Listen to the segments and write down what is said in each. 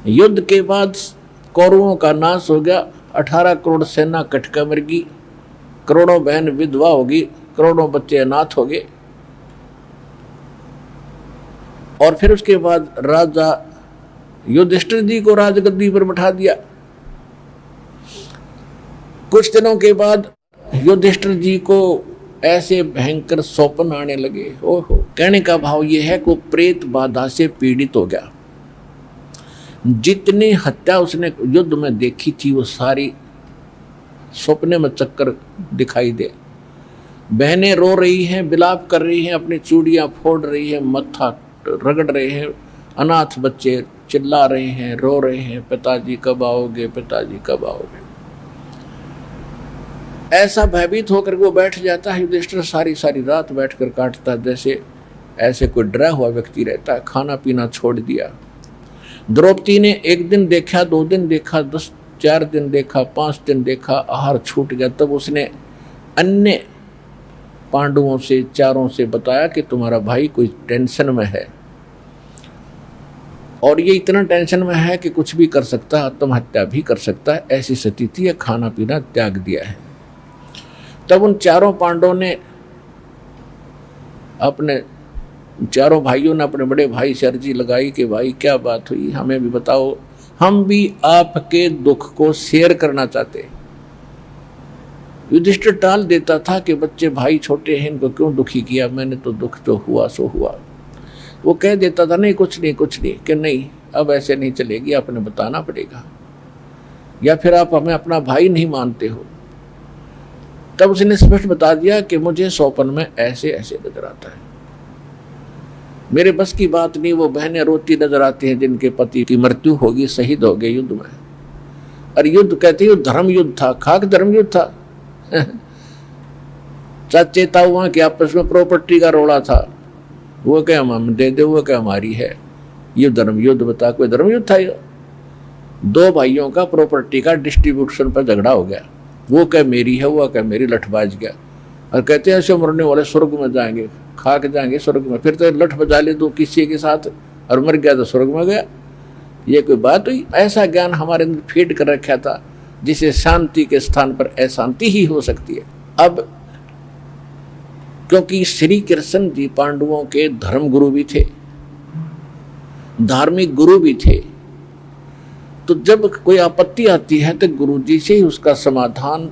युद्ध के बाद कौरवों का नाश हो गया, 18 करोड़ सेना कटका मर गई, करोड़ों बहन विधवा होगी, करोड़ों बच्चे अनाथ हो गए। और फिर उसके बाद राजा युधिष्ठिर जी को राजगद्दी पर बैठा दिया। कुछ दिनों के बाद युधिष्ठिर जी को ऐसे भयंकर स्वप्न आने लगे। ओहो, कहने का भाव यह है कि प्रेत बाधा से पीड़ित हो गया। जितनी हत्या उसने युद्ध में देखी थी वो सारी सपने में चक्कर दिखाई दे। बहनें रो रही हैं, विलाप कर रही हैं, अपनी चूड़ियां फोड़ रही हैं, मत्था रगड़ रहे हैं। अनाथ बच्चे चिल्ला रहे हैं, रो रहे हैं, पिताजी कब आओगे, पिताजी कब आओगे। ऐसा भयभीत होकर वो बैठ जाता है। युधिष्ठिर सारी सारी रात बैठकर काटता है, जैसे ऐसे कोई डरा हुआ व्यक्ति रहता है। खाना पीना छोड़ दिया। द्रौपदी ने 1 दिन देखा, 2 दिन देखा, 4 दिन देखा, 5 दिन देखा, आहार छूट गया। तब उसने अन्य पांडवों से, चारों से बताया कि तुम्हारा भाई कोई टेंशन में है और ये इतना टेंशन में है कि कुछ भी कर सकता है, आत्महत्या भी कर सकता है, ऐसी स्थिति है, खाना पीना त्याग दिया है। तब उन चारों पांडवों ने, अपने चारों भाइयों ने अपने बड़े भाई से अर्जी लगाई कि भाई क्या बात हुई, हमें भी बताओ, हम भी आपके दुख को शेयर करना चाहते। युधिष्ठिर टाल देता था कि बच्चे भाई छोटे हैं, इनको क्यों दुखी किया, मैंने तो दुख जो हुआ सो हुआ। वो कह देता था नहीं कुछ नहीं कुछ नहीं, कि नहीं अब ऐसे नहीं चलेगी, आपने बताना पड़ेगा, या फिर आप हमें अपना भाई नहीं मानते हो। तब उसने स्पष्ट बता दिया कि मुझे स्वप्न में ऐसे ऐसे नजर आता है, मेरे बस की बात नहीं। वो बहनें रोती नजर आती हैं जिनके पति की मृत्यु होगी, शहीद हो गए युद्ध में। और युद्ध कहते हैं धर्म युद्ध था, खाक धर्म युद्ध था। चाचे ताऊआ के आपस में प्रॉपर्टी का रोड़ा था, वो क्या हम दे दे, वो क्या हमारी है, ये धर्म युद्ध बता, कोई धर्म युद्ध था ये? 2 भाइयों का प्रॉपर्टी का डिस्ट्रीब्यूशन पर झगड़ा हो गया, वो क्या मेरी है, वो क्या मेरी, लठ बाज गया। और कहते हैं ऐसे मरने वाले स्वर्ग में जाएंगे, खाक जाएंगे स्वर्ग में। फिर तो लठ बजा ले दो किसी के साथ और मर गया तो स्वर्ग में गया, ये कोई बात हुई? ऐसा ज्ञान हमारे अंदर फीड कर रखा था जिसे शांति के स्थान पर अशांति ही हो सकती है। अब क्योंकि श्री कृष्ण जी पांडवों के धर्म गुरु भी थे, धार्मिक गुरु भी थे, तो जब कोई आपत्ति आती है तो गुरु जी से ही उसका समाधान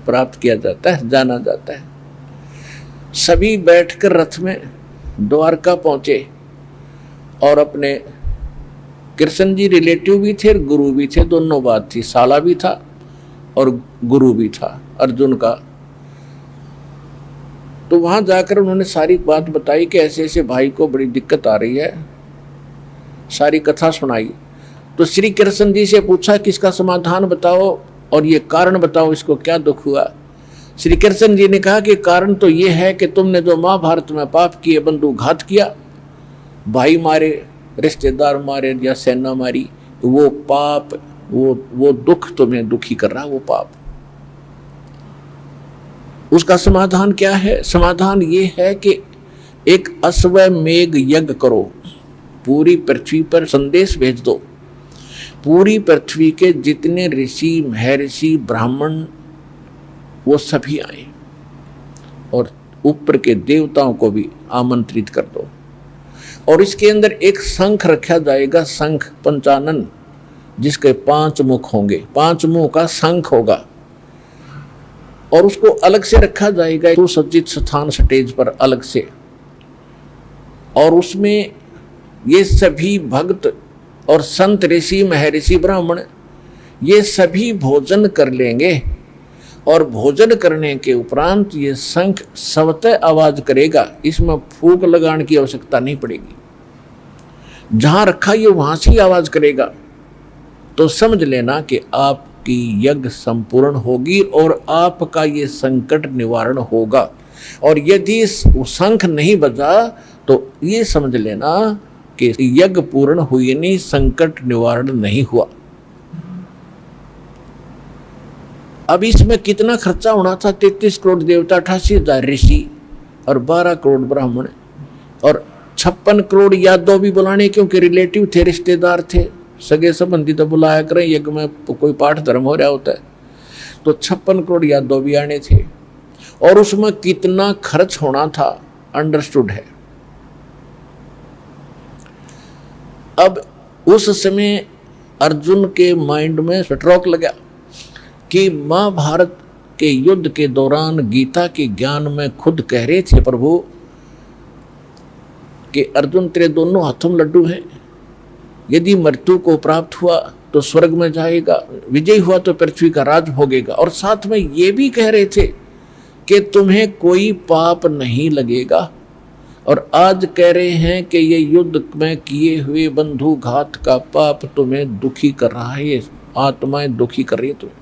प्राप्त किया जाता है, जाना जाता है। सभी बैठकर रथ में द्वारका पहुंचे और अपने कृष्ण जी रिलेटिव भी थे और गुरु भी थे, दोनों बात थी। साला भी था और गुरु भी था अर्जुन का। तो वहां जाकर उन्होंने सारी बात बताई कि ऐसे ऐसे भाई को बड़ी दिक्कत आ रही है, सारी कथा सुनाई। तो श्री कृष्ण जी से पूछा कि इसका समाधान बताओ और ये कारण बताओ, इसको क्या दुख हुआ। श्री कृष्ण जी ने कहा कि कारण तो ये है कि तुमने जो महाभारत में पाप किए, बंधुघात किया, भाई मारे, रिश्तेदार मारे या सेना मारी, वो पाप, वो दुख तुम्हें दुखी कर रहा, वो पाप। उसका समाधान क्या है? समाधान ये है कि एक अश्वमेघ यज्ञ करो, पूरी पृथ्वी पर संदेश भेज दो, पूरी पृथ्वी के जितने ऋषि, महर्षि, ब्राह्मण, वो सभी आए और ऊपर के देवताओं को भी आमंत्रित कर दो। और इसके अंदर एक शंख रखा जाएगा, शंख पंचानन, जिसके 5 मुख होंगे, 5 मुंह का शंख होगा, और उसको अलग से रखा जाएगा सुसज्जित स्थान स्टेज पर अलग से। और उसमें ये सभी भक्त और संत, ऋषि, महर्षि, ब्राह्मण, ये सभी भोजन कर लेंगे। और भोजन करने के उपरांत ये शंख स्वतः आवाज करेगा, इसमें फूंक लगाने की आवश्यकता नहीं पड़ेगी, जहां रखा ये वहां से ही आवाज करेगा। तो समझ लेना कि आपकी यज्ञ संपूर्ण होगी और आपका ये संकट निवारण होगा। और यदि शंख नहीं बजा तो ये समझ लेना कि यज्ञ पूर्ण हुई नहीं, संकट निवारण नहीं हुआ। अब इसमें कितना खर्चा होना था? 33 करोड़ देवता, 88,000 ऋषि और 12 करोड़ ब्राह्मण और 56 करोड़ यादव भी बुलाने, क्योंकि रिलेटिव थे, रिश्तेदार थे, सगे संबंधी तो बुलाया करें, यज्ञ में कोई पाठ धर्म हो रहा होता है। तो 56 करोड़ यादव भी आने थे, और उसमें कितना खर्च होना था अंडरस्टूड है। अब उस समय अर्जुन के माइंड में स्ट्रोक लगा कि महाभारत के युद्ध के दौरान गीता के ज्ञान में खुद कह रहे थे प्रभु कि अर्जुन तेरे दोनों हाथों में लड्डू हैं, यदि मृत्यु को प्राप्त हुआ तो स्वर्ग में जाएगा, विजय हुआ तो पृथ्वी का राज भोगेगा। और साथ में ये भी कह रहे थे कि तुम्हें कोई पाप नहीं लगेगा, और आज कह रहे हैं कि ये युद्ध में किए हुए बंधुघात का पाप तुम्हें दुखी कर रहा है, ये आत्माएं दुखी कर रही है तुम्हें।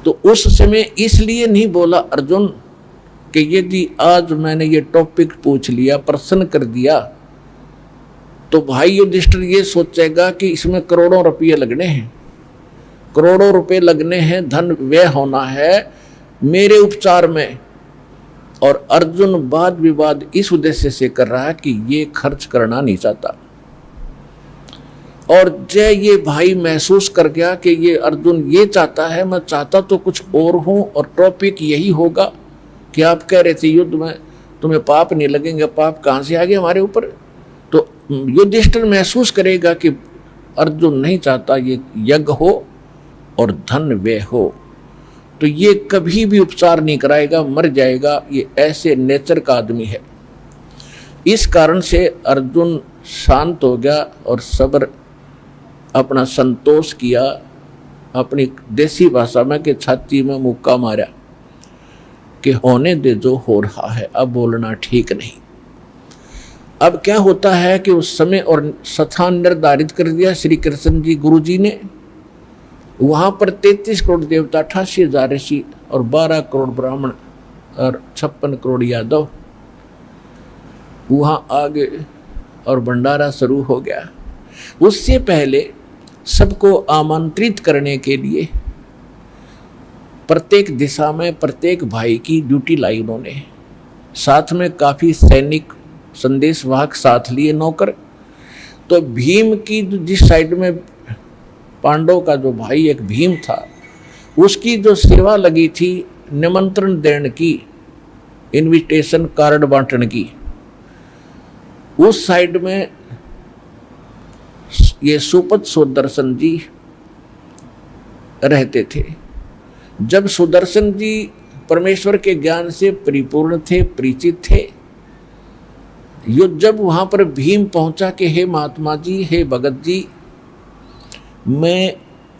तो उस समय इसलिए नहीं बोला अर्जुन कि यदि आज मैंने ये टॉपिक पूछ लिया, प्रश्न कर दिया, तो भाई युधिष्ठिर ये सोचेगा कि इसमें करोड़ों रुपये लगने हैं, करोड़ों रुपए लगने हैं, धन व्यय होना है मेरे उपचार में। और अर्जुन वाद विवाद इस उद्देश्य से कर रहा है कि ये खर्च करना नहीं चाहता। और जय ये भाई महसूस कर गया कि ये अर्जुन ये चाहता है, मैं चाहता तो कुछ और हूं, और टॉपिक यही होगा कि आप कह रहे थे युद्ध में तुम्हें पाप नहीं लगेंगे, पाप कहाँ से आ गए हमारे ऊपर। तो युधिष्ठिर महसूस करेगा कि अर्जुन नहीं चाहता ये यज्ञ हो और धन व्यय हो, तो ये कभी भी उपचार नहीं कराएगा, मर जाएगा, ये ऐसे नेचर का आदमी है। इस कारण से अर्जुन शांत हो गया और सब्र अपना संतोष किया, अपनी देसी भाषा में कि छाती में मुक्का मारा कि होने दे जो हो रहा है, अब बोलना ठीक नहीं। अब क्या होता है कि उस समय और स्थान निर्धारित कर दिया श्री कृष्ण जी गुरु जी ने। वहाँ पर 33 करोड़ देवता, 88,000 ऋषि और 12 करोड़ ब्राह्मण और 56 करोड़ यादव वहाँ आ गए और भंडारा शुरू हो गया। उससे पहले सबको आमंत्रित करने के लिए प्रत्येक दिशा में प्रत्येक भाई की ड्यूटी लाई उन्होंने। साथ में काफ़ी सैनिक संदेशवाहक साथ लिए नौकर। तो भीम की जिस साइड में पांडव का जो भाई एक भीम था, उसकी जो सेवा लगी थी निमंत्रण देने की, इनविटेशन कार्ड बांटने की, उस साइड में ये सुपथ सुदर्शन जी रहते थे। जब सुदर्शन जी परमेश्वर के ज्ञान से परिपूर्ण थे, परिचित थे, जब वहाँ पर भीम पहुँचा कि हे महात्मा जी, हे भगत जी, मैं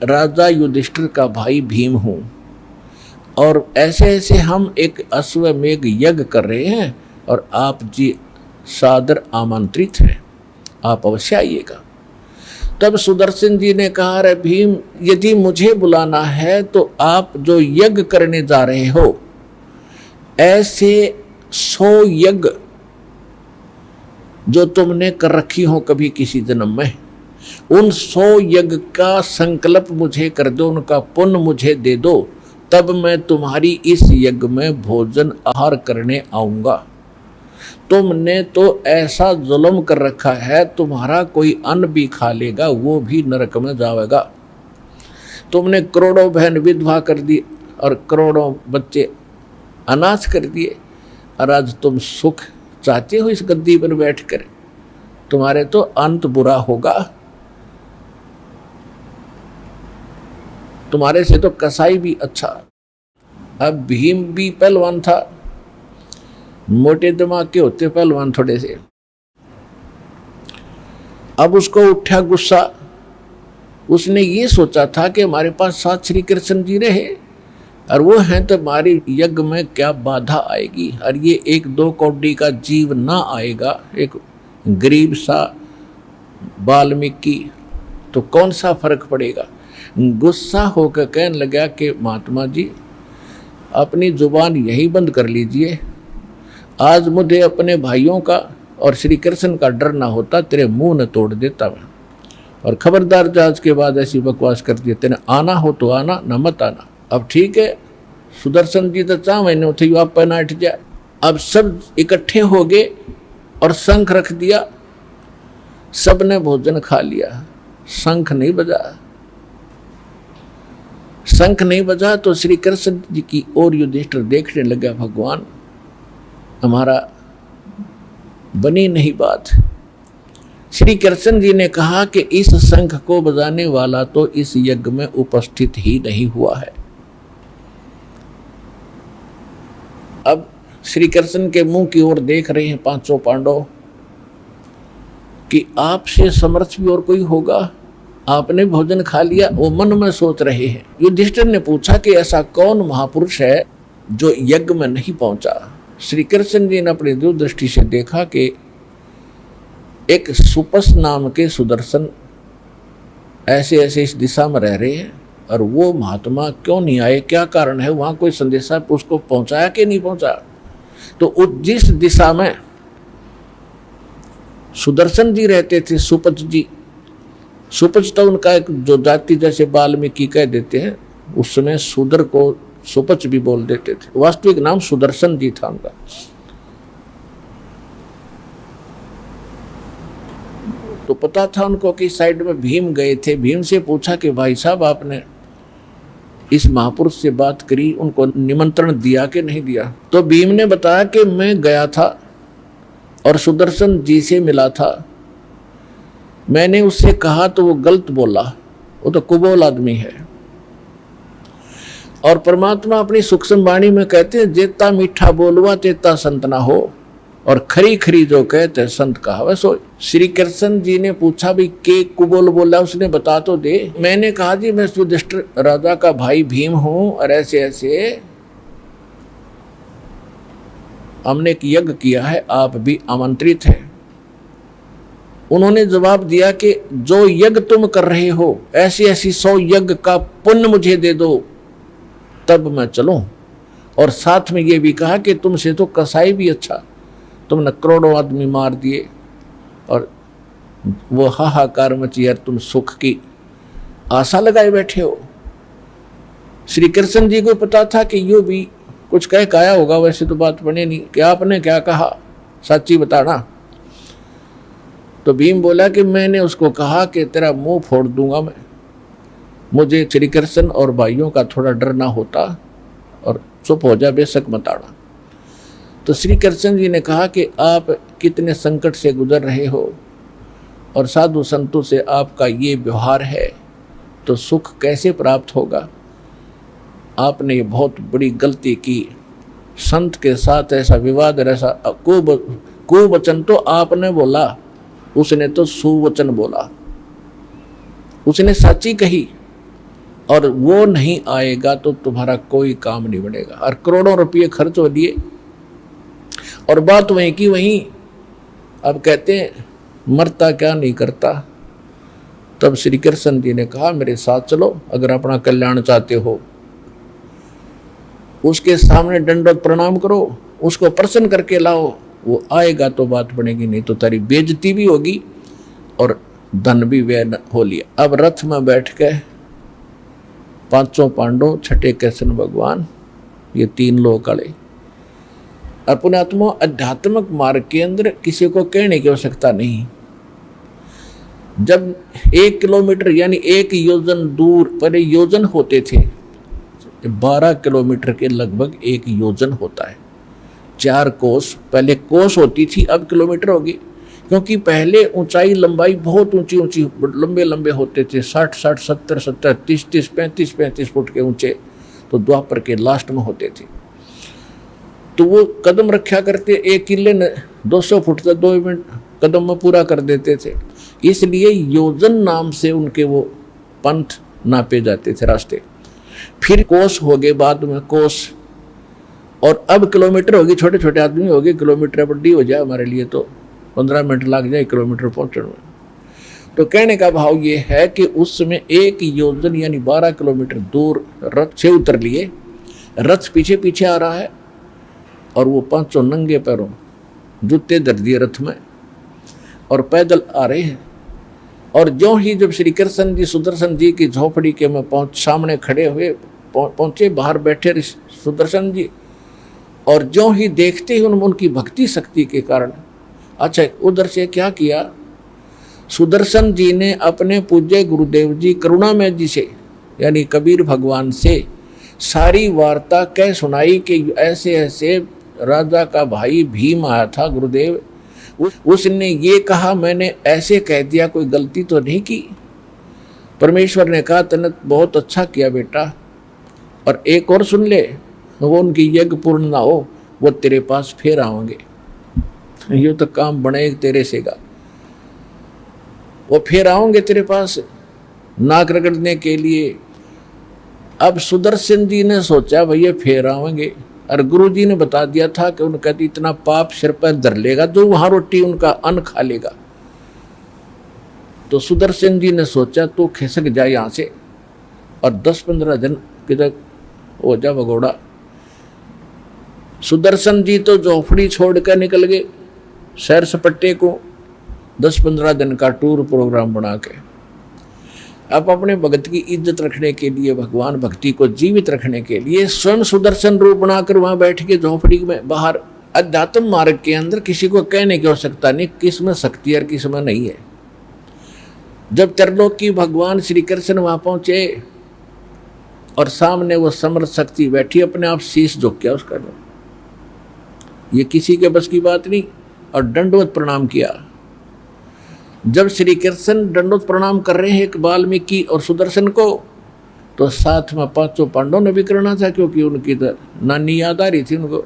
राजा युधिष्ठिर का भाई भीम हूँ, और ऐसे ऐसे हम एक अश्वमेघ यज्ञ कर रहे हैं और आप जी सादर आमंत्रित हैं, आप अवश्य आइएगा। तब सुदर्शन जी ने कहा, अरे भीम, यदि मुझे बुलाना है तो आप जो यज्ञ करने जा रहे हो, ऐसे 100 यज्ञ जो तुमने कर रखी हो कभी किसी जन्म में, उन 100 यज्ञ का संकल्प मुझे कर दो, उनका पुण्य मुझे दे दो, तब मैं तुम्हारी इस यज्ञ में भोजन आहार करने आऊँगा। तुमने तो ऐसा जुल्म कर रखा है, तुम्हारा कोई अन्न भी खा लेगा वो भी नरक में जाएगा। तुमने करोड़ों बहन विधवा कर दी और करोड़ों बच्चे अनाथ कर दिए, और आज तुम सुख चाहते हो इस गद्दी पर बैठकर, तुम्हारे तो अंत बुरा होगा। तुम्हारे से तो कसाई भी अच्छा। अब भीम भी पहलवान था, मोटे दिमाग के होते पहलवान थोड़े से। अब उसको उठा गुस्सा। उसने ये सोचा था कि हमारे पास साथ श्री कृष्ण जी रहे और वो हैं तो हमारी यज्ञ में क्या बाधा आएगी, और ये 1-2 कौड़ी का जीव ना आएगा, एक गरीब सा वाल्मीकि, तो कौन सा फर्क पड़ेगा। गुस्सा होकर कहने लगा कि महात्मा जी, अपनी जुबान यही बंद कर लीजिए, आज मुझे अपने भाइयों का और श्री कृष्ण का डर ना होता, तेरे मुंह न तोड़ देता मैं, और खबरदार जहाज के बाद ऐसी बकवास कर दी, तेने आना हो तो आना, न मत आना। अब ठीक है, सुदर्शन जी तो 4 महीने थे, आप पहना हट जाए। अब सब इकट्ठे हो गए और शंख रख दिया सबने भोजन खा लिया, शंख नहीं बजा। शंख नहीं बजा तो श्री कृष्ण जी की ओर युधिष्ठिर देखने लगा, भगवान हमारा बनी नहीं बात। श्री कृष्ण जी ने कहा कि इस शंख को बजाने वाला तो इस यज्ञ में उपस्थित ही नहीं हुआ है। अब श्री कृष्ण के मुंह की ओर देख रहे हैं पांचों पांडव कि आपसे समर्थ भी और कोई होगा, आपने भोजन खा लिया, वो मन में सोच रहे हैं। युधिष्ठिर ने पूछा कि ऐसा कौन महापुरुष है जो यज्ञ में नहीं पहुंचा। श्री कृष्ण जी ने अपनी दूरदृष्टि से देखा कि एक सुपस नाम के सुदर्शन ऐसे ऐसे इस दिशा में रह रहे हैं, और वो महात्मा क्यों नहीं आए, क्या कारण है, वहां कोई संदेशा उसको पहुंचाया कि नहीं पहुंचा। तो जिस दिशा में सुदर्शन जी रहते थे, सुपच जी, सुपच तो उनका एक जो जाति जैसे वाल्मीकि कह देते हैं, उस समय सुदर को सुपच भी बोल देते थे, वास्तविक नाम सुदर्शन जी था उनका। तो पता था उनको कि साइड में भीम गए थे। भीम से पूछा कि भाई साहब आपने इस महापुरुष से बात करी, उनको निमंत्रण दिया कि नहीं दिया। तो भीम ने बताया कि मैं गया था और सुदर्शन जी से मिला था, मैंने उससे कहा तो वो गलत बोला, वो तो कुबोल आदमी है। और परमात्मा अपनी सूक्ष्म वाणी में कहते हैं, जेता मीठा बोलवा तेता संत ना हो, और खरी खरी जो कहते संत कहावे सो। श्री कृष्ण जी ने पूछा भी के कुबोल बोला, उसने बता तो दे। मैंने कहा जी मैं युधिष्ठिर राजा का भाई भीम हूं, और ऐसे ऐसे हमने एक यज्ञ किया है, आप भी आमंत्रित हैं। उन्होंने जवाब दिया कि जो यज्ञ तुम कर रहे हो, ऐसी ऐसी 100 यज्ञ का पुण्य मुझे दे दो, तब मैं चलूं। और साथ में ये भी कहा कि तुमसे तो कसाई भी अच्छा, तुमने करोड़ों आदमी मार दिए और वो हाहाकार मची, यार तुम सुख की आशा लगाए बैठे हो। श्री कृष्ण जी को पता था कि यूं भी कुछ कह काया होगा, वैसे तो बात बने नहीं कि आपने क्या कहा, सच्ची बताना। तो भीम बोला कि मैंने उसको कहा कि तेरा मुंह फोड़ दूंगा मैं, मुझे श्री कृष्ण और भाइयों का थोड़ा डर ना होता, और चुप हो जा, बेशक मत आना। तो श्री कृष्ण जी ने कहा कि आप कितने संकट से गुजर रहे हो और साधु संतों से आपका ये व्यवहार है, तो सुख कैसे प्राप्त होगा। आपने ये बहुत बड़ी गलती की, संत के साथ ऐसा विवाद, ऐसा कुवचन तो आपने बोला, उसने तो सुवचन बोला, उसने सच्ची कही, और वो नहीं आएगा तो तुम्हारा कोई काम नहीं बनेगा। और करोड़ों रुपये खर्च हो दिए और बात वहीं की वहीं। अब कहते हैं मरता क्या नहीं करता। तब श्री कृष्ण जी ने कहा मेरे साथ चलो, अगर अपना कल्याण चाहते हो। उसके सामने दंडवत प्रणाम करो, उसको प्रसन्न करके लाओ, वो आएगा तो बात बनेगी, नहीं तो तेरी बेइज्जती भी होगी और धन भी व्यय हो लिया। अब रथ में बैठ के पांचों पांडव, छठे कृष्ण भगवान, ये 3 लोग आए। और पुण्यात्मा, आध्यात्मिक मार्ग के अंदर किसी को कहने की आवश्यकता नहीं। जब 1 किलोमीटर यानी 1 योजन दूर, पहले योजन होते थे, 12 किलोमीटर के लगभग 1 योजन होता है। 4 कोस, पहले कोस होती थी, अब किलोमीटर होगी, क्योंकि पहले ऊंचाई लंबाई बहुत ऊंची ऊंची लंबे लंबे होते थे, 60-60, 70-70, 30-30, 35-35 फुट के ऊंचे, तो द्वापर के लास्ट में होते थे। तो वो कदम रखा करते, 1 किले 200 फुट तक 2 मिनट कदम में पूरा कर देते थे, इसलिए योजन नाम से उनके वो पंथ नापे जाते थे रास्ते। फिर कोस हो गए, बाद में कोस, और अब किलोमीटर होगी। छोटे छोटे आदमी हो गए, किलोमीटर बड़ी हो जाए हमारे लिए तो 15 मिनट लग जाए किलोमीटर पहुंचने में। तो कहने का भाव ये है कि उस समय 1 योजन यानी 12 किलोमीटर दूर रथ से उतर लिए, रथ पीछे पीछे आ रहा है, और वो 500 नंगे पैरों, जूते धर दिए रथ में, और पैदल आ रहे हैं। और जो ही जब श्री कृष्ण जी सुदर्शन जी की झोपड़ी के में सामने खड़े हुए, पहुंचे, बाहर बैठे सुदर्शन जी, और जो ही देखते ही उनकी भक्ति शक्ति के कारण, अच्छा उधर से क्या किया, सुदर्शन जी ने अपने पूज्य गुरुदेव जी करुणामय जी से यानी कबीर भगवान से सारी वार्ता कह सुनाई कि ऐसे ऐसे राजा का भाई भीम आया था गुरुदेव, उसने ये कहा, मैंने ऐसे कह दिया, कोई गलती तो नहीं की। परमेश्वर ने कहा तने बहुत अच्छा किया बेटा, और एक और सुन ले, वो उनकी यज्ञ पूर्ण ना हो वो तेरे पास फिर आएंगे, ये तो काम बने तेरे से का, वो फिर आओगे तेरे पास नाक रगड़ने के लिए। अब सुदर्शन जी ने सोचा भैया फिर आएंगे, और गुरु जी ने बता दिया था कि उनका इतना पाप सिर पर धर लेगा जो वहां रोटी उनका अन्न खा लेगा। तो सुदर्शन जी ने सोचा तो खिसक जाए यहाँ से और 10-15 दिन किधर हो जा भगोड़ा। सुदर्शन जी तो झोपड़ी छोड़कर निकल गए सैर सपट्टे को, 10-15 दिन का टूर प्रोग्राम बना के। अब अपने भगत की इज्जत रखने के लिए, भगवान भक्ति को जीवित रखने के लिए स्वयं सुदर्शन रूप बनाकर वहां बैठ के झोपड़ी में बाहर अध्यात्म मार्ग के अंदर किसी को कहने की आवश्यकता नहीं किस में शक्ति और किस में नहीं है। जब त्रिलोक की भगवान श्री कृष्ण वहां पहुंचे और सामने वो समर्थ शक्ति बैठी, अपने आप शीश झुक गया उसका, ये किसी के बस की बात नहीं, और दंडवत प्रणाम किया। जब श्री कृष्ण दंडवत प्रणाम कर रहे हैं एक वाल्मीकि और सुदर्शन को, तो साथ में 5 पांडवों ने भी करना था, क्योंकि उनकी तो नानी याद आ रही थी उनको।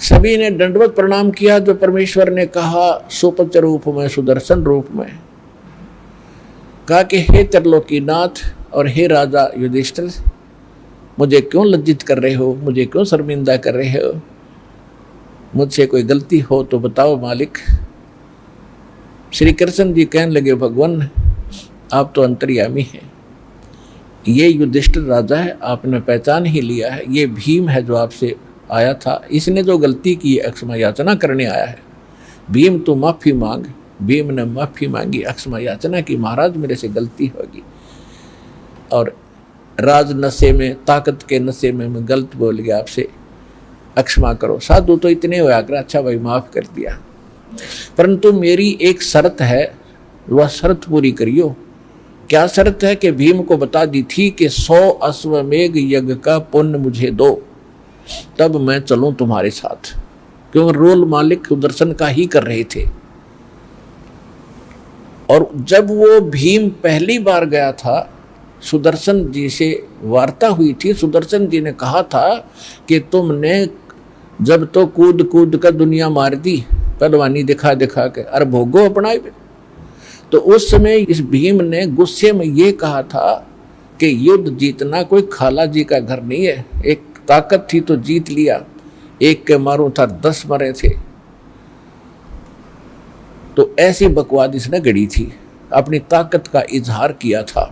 सभी ने दंडवत प्रणाम किया। जो परमेश्वर ने कहा सुपच रूप में, सुदर्शन रूप में, कहा कि हे त्रिलोकीनाथ और हे राजा युधिष्ठिर, मुझे क्यों लज्जित कर रहे हो, मुझे क्यों शर्मिंदा कर रहे हो, मुझसे कोई गलती हो तो बताओ मालिक। श्री कृष्ण जी कहने लगे भगवान आप तो अंतर्यामी हैं, ये युधिष्ठिर राजा है, आपने पहचान ही लिया है, ये भीम है जो आपसे आया था, इसने जो गलती की अक्षमा याचना करने आया है। भीम तो माफ़ी मांग। भीम ने माफ़ी मांगी, अक्षमा याचना की, महाराज मेरे से गलती होगी, और राज नशे में, ताकत के नशे में मैं गलत बोल गया, आपसे अक्षमा करो। साधु तो इतने हुआ कर अच्छा भाई माफ़ कर दिया, परंतु मेरी एक शर्त है, वह शर्त पूरी करियो। क्या शर्त है कि भीम को बता दी थी कि 100 अश्वमेघ यज्ञ का पुण्य मुझे दो, तब मैं चलूं तुम्हारे साथ, क्योंकि रोल मालिक सुदर्शन का ही कर रहे थे। और जब वो भीम पहली बार गया था, सुदर्शन जी से वार्ता हुई थी, सुदर्शन जी ने कहा था कि तुमने जब तो कूद कूद कर दुनिया मार दी, पहलवानी दिखा दिखा के, अरे भोगो अपना। तो उस समय इस भीम ने गुस्से में ये कहा था कि युद्ध जीतना कोई खाला जी का घर नहीं है, एक ताकत थी तो जीत लिया, एक के मारूं था 10 मरे थे। तो ऐसी बकवाद इसने गढ़ी थी, अपनी ताकत का इजहार किया था।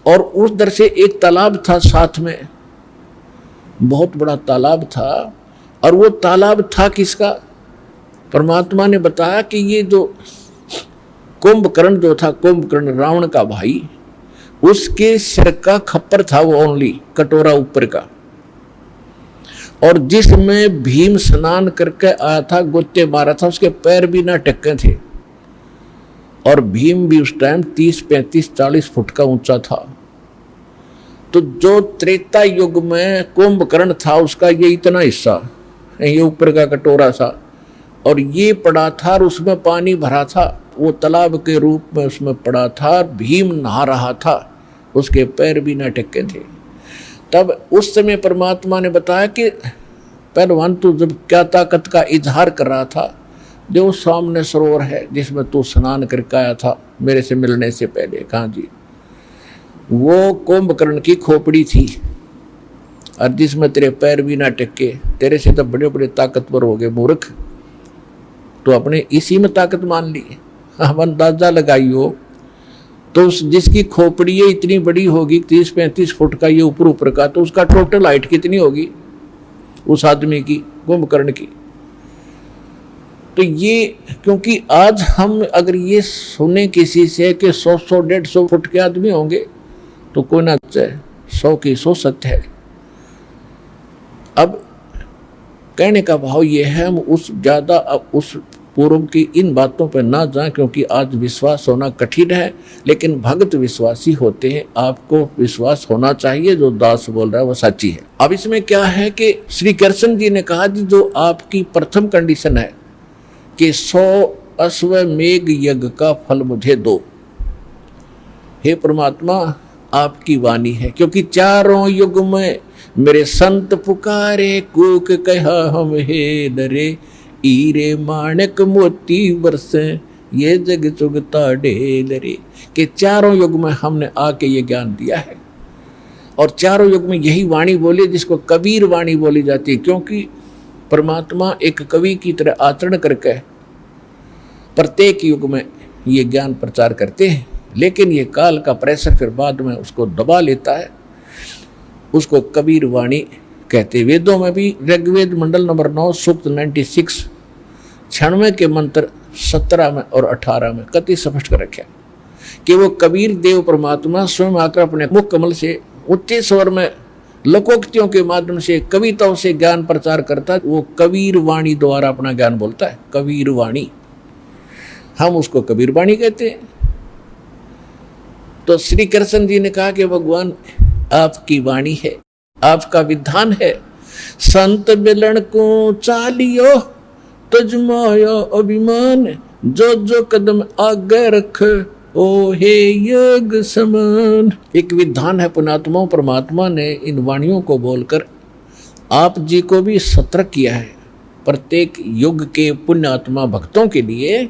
और उस दर से एक तालाब था साथ में, बहुत बड़ा तालाब था, और वो तालाब था किसका? परमात्मा ने बताया कि ये जो कुंभकर्ण जो था, कुंभकर्ण रावण का भाई, उसके सिर का खप्पर था वो ओनली कटोरा ऊपर का, और जिसमें भीम स्नान करके आया था, गोते मारा था, उसके पैर भी ना टक्के थे। और भीम भी उस टाइम 30, 35, 40 फुट का ऊंचा था। तो जो त्रेता युग में कुंभकर्ण था उसका ये इतना हिस्सा, ये ऊपर का कटोरा था, और ये पड़ा था, और उसमें पानी भरा था, वो तालाब के रूप में उसमें पड़ा था। भीम नहा रहा था, उसके पैर भी ना टक्के थे। तब उस समय परमात्मा ने बताया कि पहलवान तू जब क्या ताकत का इजहार कर रहा था, जो सामने सरोवर है जिसमें तू स्नान करके आया था मेरे से मिलने से पहले, कहाँ जी, वो कुंभकर्ण की खोपड़ी थी, और जिसमें तेरे पैर भी ना टक्के, तेरे से तो बड़े बड़े ताकतवर हो गए मूर्ख, तो अपने इसी में ताकत मान ली। हम अंदाजा लगाइयो तो जिसकी खोपड़ी ये इतनी बड़ी होगी 30-35 फुट का, ये ऊपर ऊपर का, तो उसका टोटल हाइट कितनी होगी उस आदमी की, कुंभकर्ण की। तो ये क्योंकि आज हम अगर ये सुने किसी से कि 100-100, 150 फुट के आदमी होंगे तो कोई ना चाहे, 100 की 100 सत्य है। अब कहने का भाव ये है, हम उस पूर्व की इन बातों पर ना जाएं, क्योंकि आज विश्वास होना कठिन है, लेकिन भक्त विश्वासी होते हैं। आपको विश्वास होना चाहिए जो दास बोल रहा है वो सच्ची है। अब इसमें क्या है कि श्री कृष्ण जी ने कहा जी जो आपकी प्रथम कंडीशन है कि 100 अश्वमेघ यज्ञ का फल मुझे दो। हे परमात्मा आपकी वाणी है, क्योंकि चारों युग में मेरे संत पुकारे, कूक कहा हम हे डरे, हीरे माणक मोती बरसे, ये जग चुगता ढेल रे। कि चारों युग में हमने आके ये ज्ञान दिया है, और चारों युग में यही वाणी बोली जिसको कबीर वाणी बोली जाती है, क्योंकि परमात्मा एक कवि की तरह आचरण करके प्रत्येक युग में ये ज्ञान प्रचार करते हैं। लेकिन ये काल का प्रेशर फिर बाद में उसको दबा लेता है, उसको कबीर वाणी कहते। वेदों में भी ऋग्वेद मंडल नंबर 9 सूक्त 96 96 के मंत्र 17 में और 18 में कति स्पष्ट कर रखे कि वो कबीर देव परमात्मा स्वयं आकर अपने मुख कमल से उच्च स्वर में लोकोक्तियों के माध्यम से कविताओं से ज्ञान प्रचार करता है। वो कबीर वाणी द्वारा अपना ज्ञान बोलता है, कबीर वाणी, हम उसको कबीर वाणी कहते हैं। तो श्री कृष्ण जी ने कहा कि भगवान आपकी वाणी है, आपका विधान है। संत मिलन को चालियो तजमायो अभिमान, जो जो कदम आगे रख ओ हे योग समान। एक विधान है पुण्यात्माओं, परमात्मा ने इन वाणियों को बोलकर आप जी को भी सतर्क किया है। प्रत्येक युग के पुण्यात्मा भक्तों के लिए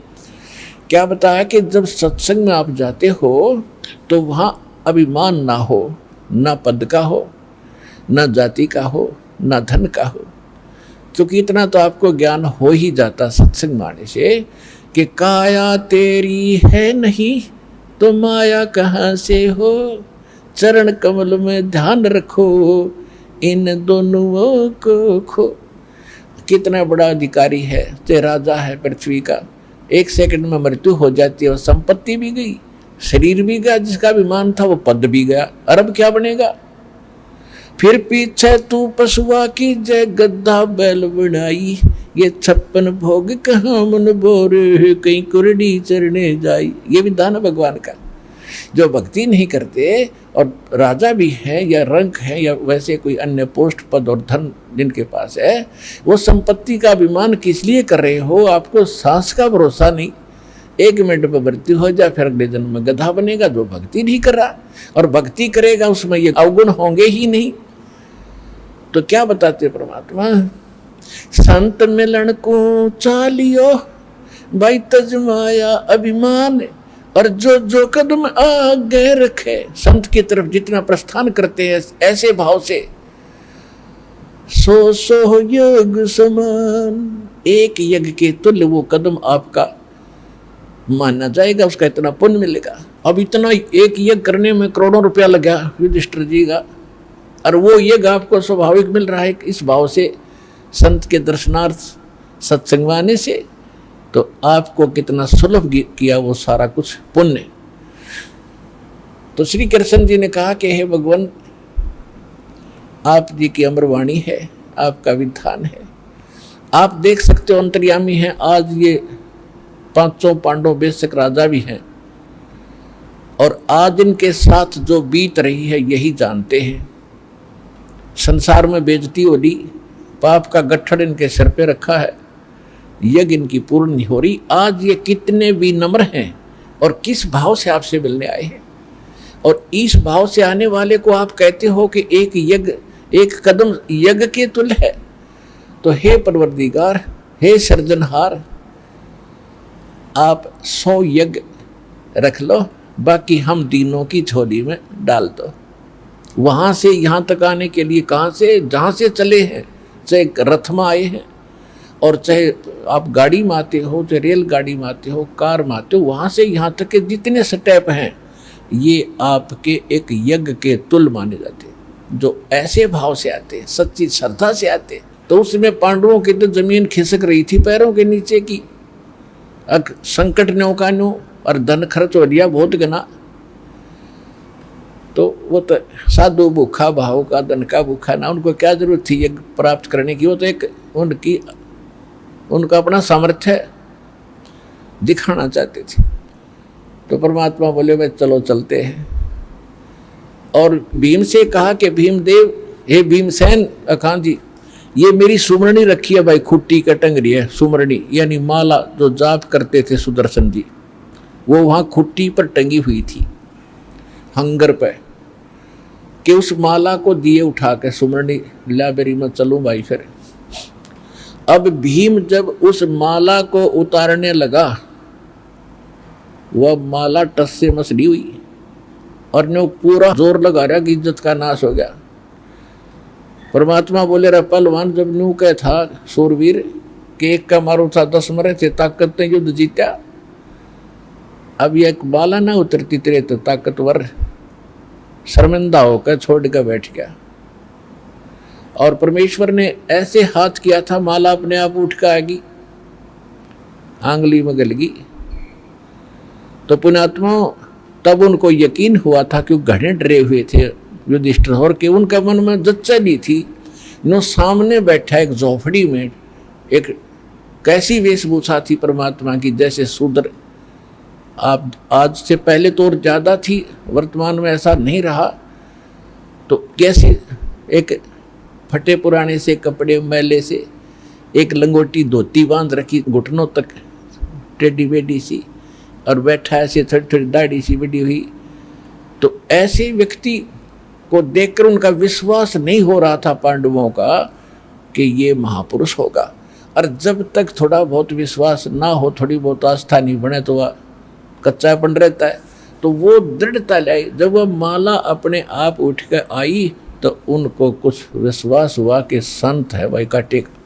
क्या बताया कि जब सत्संग में आप जाते हो तो वहाँ अभिमान ना हो, ना पद का हो, ना जाति का हो, ना धन का हो, क्योंकि इतना तो आपको ज्ञान हो ही जाता सत्संग माने से कि काया तेरी है नहीं तो माया कहाँ से हो, चरण कमल में ध्यान रखो इन दोनों को खो। कितना बड़ा अधिकारी है, ते राजा है पृथ्वी का, 1 सेकंड में मृत्यु हो जाती है और संपत्ति भी गई, शरीर भी गया, जिसका अभिमान था वो पद भी गया, अरब क्या बनेगा। फिर पीछे तू पशुआ की जय गद्दा बैल बनाई, ये 56 भोग कहाँ मन बोर कहीं कुरडी चरने जाई। ये विधान है भगवान का। जो भक्ति नहीं करते और राजा भी है या रंक है या वैसे कोई अन्य पोस्ट पद और धन जिनके पास है, वो संपत्ति का अभिमान किस लिए कर रहे हो। आपको सांस का भरोसा नहीं, 1 मिनट में मृत्यु हो जाए फिर अगले जन्म में गधा बनेगा। जो भक्ति नहीं कर रहा और भक्ति करेगा उसमें ये अवगुण होंगे ही नहीं। तो क्या बताते परमात्मा, संत मिलन को चालियो भाई तजमाया अभिमान, और जो जो कदम आगे रखे, संत की तरफ जितना प्रस्थान करते हैं ऐसे भाव से, सो सो योग समान, एक यज्ञ के तुल्य वो कदम आपका माना जाएगा, उसका इतना पुण्य मिलेगा। अब इतना एक यज्ञ करने में करोड़ों रुपया लगा युधिष्ठिर जी का, और वो यज्ञ आपको स्वाभाविक मिल रहा है इस भाव से संत के दर्शनार्थ सत्संग आने से, तो आपको कितना सुलभ किया वो सारा कुछ पुण्य। तो श्री कृष्ण जी ने कहा कि हे भगवान आप जी की अमरवाणी है, आपका विधान है। आप देख सकते हो अंतर्यामी हैं। आज ये 500 पांडव बेशक राजा भी हैं, और आज इनके साथ जो बीत रही है यही जानते हैं। संसार में बेइज्जती हो ली, पाप का गट्ठड़ इनके सिर पे रखा है, यज्ञ इनकी पूर्ण नहीं हो रही। आज ये कितने विनम्र हैं और किस भाव से आपसे मिलने आए हैं, और इस भाव से आने वाले को आप कहते हो कि एक यज्ञ, एक कदम यज्ञ के तुल्य है। तो हे परवरदिगार, हे सृजनहार, आप 100 यज्ञ रख लो, बाकी हम तीनों की झोली में डाल दो। वहाँ से यहाँ तक आने के लिए कहाँ से, जहाँ से चले हैं, चाहे रथ में आए हैं और चाहे आप गाड़ी में आते हो, चाहे रेलगाड़ी में आते हो, कार में आते हो, वहाँ से यहाँ तक के जितने स्टेप हैं ये आपके एक यज्ञ के तुल्य माने जाते हैं। जो ऐसे भाव से आते हैं, सच्ची श्रद्धा से आते हैं, तो उसमें पांडवों की तो जमीन खिसक रही थी पैरों के नीचे की। संकट नौकानो और धन खर्च हो दिया बहुत गना, तो वो तो साधु भूखा भाव का, धन का भूखा ना, उनको क्या जरूरत थी यज्ञ प्राप्त करने की। वो तो एक उनका अपना सामर्थ्य है, दिखाना चाहते थे। तो परमात्मा बोले भाई चलो चलते हैं। और भीम से कहा कि भीमदेव, हे भीमसेन अखान जी, ये मेरी सुमरणी रखी है भाई, खुट्टी का टंगरी है सुमरणी, यानी माला जो जाप करते थे सुदर्शन जी, वो वहाँ खुट्टी पर टंगी हुई थी हंगर पे, कि उस माला को दिए उठा के सुमरणी लाइब्रेरी में चलूँ भाई। फिर अब भीम जब उस माला को उतारने लगा, वह माला टस से मसली हुई और ने पूरा जोर लगा रहा कि इज्जत का नाश हो गया। परमात्मा बोले रे पहलवान, जब न्यू कह था सूरवीर कि एक का मारो था 10 मरे थे, ताकत ने युद्ध जीता। अब ये एक माला ना उतरती तेरे तो ताकतवर शर्मिंदा होकर छोड़ कर बैठ गया। और परमेश्वर ने ऐसे हाथ किया था, माला अपने आप उठ कर आएगी, आंगली में गल गई। तो पुण्यात्मा तब उनको यकीन हुआ था कि घड़े डरे हुए थे युधिष्ठिर, और कि उनका मन में जच्चली थी नो सामने बैठा एक झोपड़ी में, एक कैसी वेशभूषा थी परमात्मा की, जैसे शूद्र। आप आज से पहले तो और ज़्यादा थी, वर्तमान में ऐसा नहीं रहा। तो कैसी एक फटे पुराने से कपड़े मैले से, एक लंगोटी धोती बांध रखी घुटनों तक टेढ़ी बेडी सी, और बैठा ऐसे थोड़ी थोड़ी दाढ़ी सी बड़ी हुई। तो ऐसे व्यक्ति को देखकर उनका विश्वास नहीं हो रहा था पांडवों का कि ये महापुरुष होगा। और जब तक थोड़ा बहुत विश्वास ना हो, थोड़ी बहुत आस्था नहीं बने, तो वह कच्चापन रहता है। तो वो दृढ़ता लाई, जब वह माला अपने आप उठ कर आई तो उनको कुछ विश्वास हुआ कि संत है भाई काटेगा।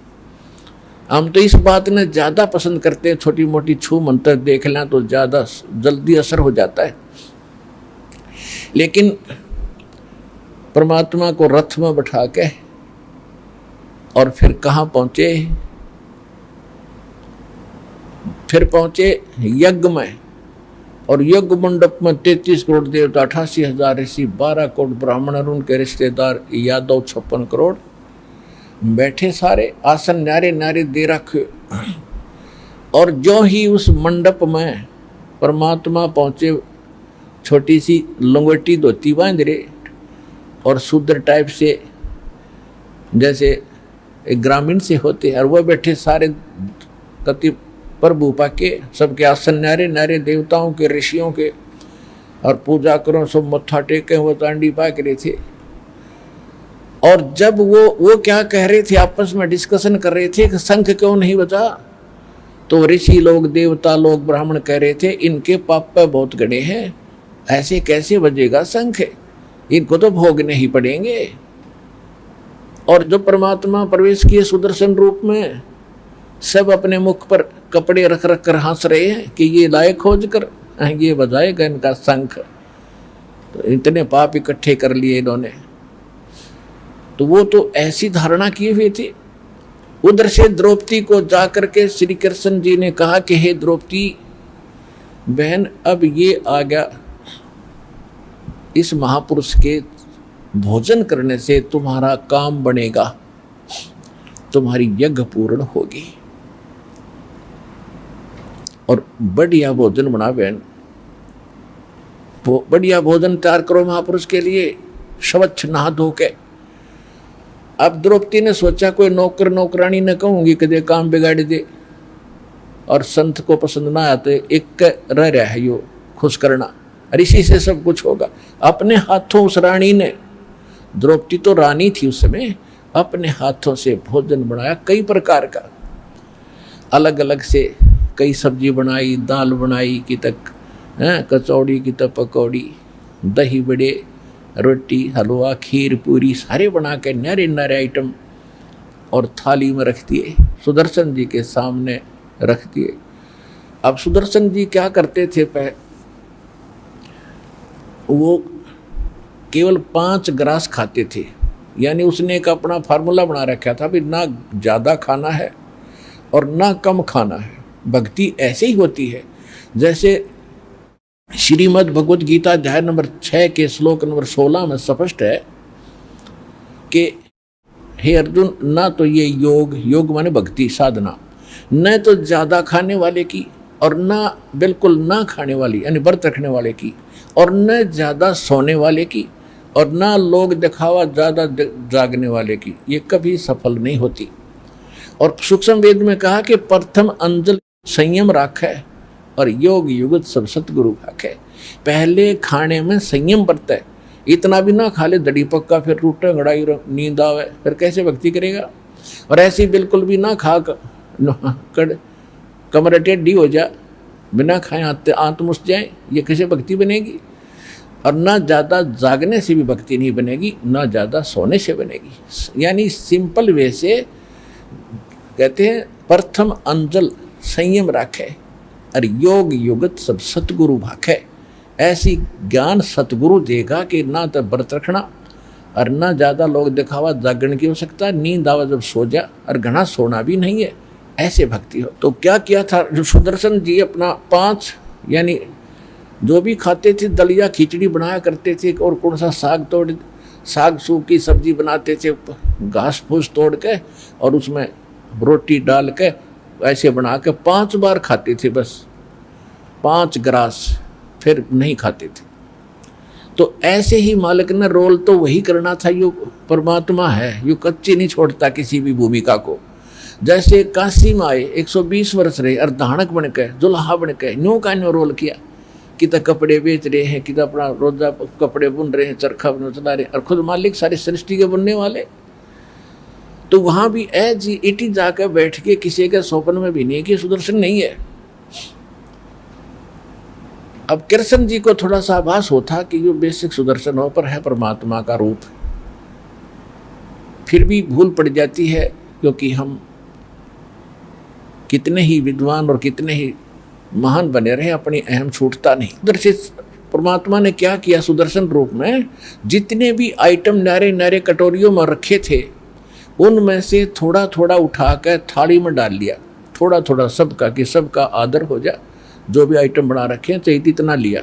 हम तो इस बात ने ज़्यादा पसंद करते हैं, छोटी मोटी छू मंत्र देख लें तो ज़्यादा जल्दी असर हो जाता है। लेकिन परमात्मा को रथ में बैठा के और फिर कहाँ पहुँचे, फिर पहुँचे यज्ञ में। और यज्ञ मंडप में 33 करोड़ देवता, 88,000 ऋषि, 12 करोड़ ब्राह्मण और उनके रिश्तेदार यादव 56 करोड़ बैठे सारे, आसन न्यारे न्यारे दे रखे। और जो ही उस मंडप में परमात्मा पहुँचे, छोटी सी लंगोटी धोती बांध रहे और शूद्र टाइप से, जैसे एक ग्रामीण से होते हैं, और वह बैठे सारे कति प्रभु पाके, सबके आसन न्यारे न्यारे देवताओं के ऋषियों के, और पूजा करो सब मत्था टेके, वो तांडी पाक रहे थे। और जब वो क्या कह रहे थे, आपस में डिस्कशन कर रहे थे कि शंख क्यों नहीं बजा, तो ऋषि लोग, देवता लोग, ब्राह्मण कह रहे थे इनके पाप पे बहुत गड़े हैं, ऐसे कैसे बजेगा शंख, इनको तो भोगने ही पड़ेंगे। और जो परमात्मा प्रवेश किए सुदर्शन रूप में, सब अपने मुख पर कपड़े रख रख कर हंस रहे हैं कि ये लायक खोज कर ये बजाएगा इनका शंख। तो इतने पाप इकट्ठे कर लिए इन्होंने। तो वो तो ऐसी धारणा किए हुए थे। उधर से द्रौपदी को जाकर के श्री कृष्ण जी ने कहा कि हे द्रौपदी बहन, अब ये आ गया, इस महापुरुष के भोजन करने से तुम्हारा काम बनेगा, तुम्हारी यज्ञ पूर्ण होगी। और बढ़िया भोजन बना बहन, बढ़िया भोजन तैयार करो महापुरुष के लिए, स्वच्छ नहा धो के। अब द्रौपदी ने सोचा कोई नौकर नौकरानी न कहूंगी कि दे काम बिगाड़ दे, और संत को पसंद ना आते, एक रह रहा है यो खुश करना, ऋषि से सब कुछ होगा। अपने हाथों उस रानी ने, द्रौपदी तो रानी थी उस समय, अपने हाथों से भोजन बनाया कई प्रकार का, अलग अलग से कई सब्जी बनाई, दाल बनाई की तक कचौड़ी की तक पकौड़ी, दही बड़े, रोटी, हलवा, खीर, पूरी सारे बना के न्यारे न्यारे आइटम और थाली में रख दिए, सुदर्शन जी के सामने रख दिए। अब सुदर्शन जी क्या करते थे, वो केवल 5 ग्रास खाते थे, यानी उसने एक अपना फार्मूला बना रखा था भी ना ज़्यादा खाना है और ना कम खाना है। भक्ति ऐसे ही होती है, जैसे श्रीमद् भगवद गीता अध्याय नंबर 6 के श्लोक नंबर 16 में स्पष्ट है कि हे अर्जुन, ना तो ये योग माने भक्ति साधना, न तो ज़्यादा खाने वाले की और ना बिल्कुल ना खाने वाली यानी व्रत रखने वाले की, और न ज़्यादा सोने वाले की, और ना लोग दिखावा ज़्यादा जागने वाले की, ये कभी सफल नहीं होती। और सूक्ष्म वेद में कहा कि प्रथम अंजल संयम राखे और योग युगत सब सतगुरु भाखे। पहले खाने में संयम बरते, इतना भी ना खा ले दड़ी पक्का फिर टूटे गड़ाई नींद आवे, फिर कैसे भक्ति करेगा। और ऐसी बिल्कुल भी ना खा कमर टेढ़ी हो जा, बिना खाए आंत मुस जाए, ये कैसे भक्ति बनेगी। और ना ज़्यादा जागने से भी भक्ति नहीं बनेगी, ना ज़्यादा सोने से बनेगी। यानी सिंपल वे से कहते हैं प्रथम अंजल संयम राखे और योग युगत सब सतगुरु भाखे। ऐसी ज्ञान सतगुरु देगा कि ना तो व्रत रखना और ना ज़्यादा लोग दिखावा जागरण की आवश्यकता, नींद आवा जब सो जा, और घना सोना भी नहीं है, ऐसे भक्ति हो। तो क्या किया था जो सुदर्शन जी अपना 5 यानी जो भी खाते थे दलिया खिचड़ी बनाया करते थे, और कौन सा साग सूग की सब्जी बनाते थे घास फूस तोड़ के और उसमें रोटी डाल के ऐसे बना के 5 बार खाते थे, बस 5 ग्रास, फिर नहीं खाते थे। तो ऐसे ही मालिक ने रोल तो वही करना था, यो परमात्मा है, यो कच्ची नहीं छोड़ता किसी भी भूमिका को। जैसे काशी में आए 120 वर्ष रहे, अर्धानक बन के दुल्हा बन के न्यू का न्यू रोल किया, कि तो कपड़े बेच रहे हैं, कि तो अपना रोजा कपड़े बुन रहे हैं, चरखा चला रहे हैं, और खुद मालिक सारी सृष्टि के बुनने वाले। तो वहाँ भी जी इटी जाकर बैठ के किसी के स्वप्न में भी नहीं कि सुदर्शन नहीं है। अब कृष्ण जी को थोड़ा सा आभास होता कि जो बेसिक सुदर्शन हो पर है परमात्मा का रूप, फिर भी भूल पड़ जाती है, क्योंकि हम कितने ही विद्वान और कितने ही महान बने रहे, अपनी अहम छूटता नहीं। उधर से परमात्मा ने क्या किया सुदर्शन रूप में, जितने भी आइटम नारे नारे कटोरियों में रखे थे उनमें से थोड़ा थोड़ा उठा कर थाली में डाल लिया, थोड़ा थोड़ा सबका, कि सबका आदर हो जा, जो भी आइटम बना रखे हैं चाहिए इतना लिया।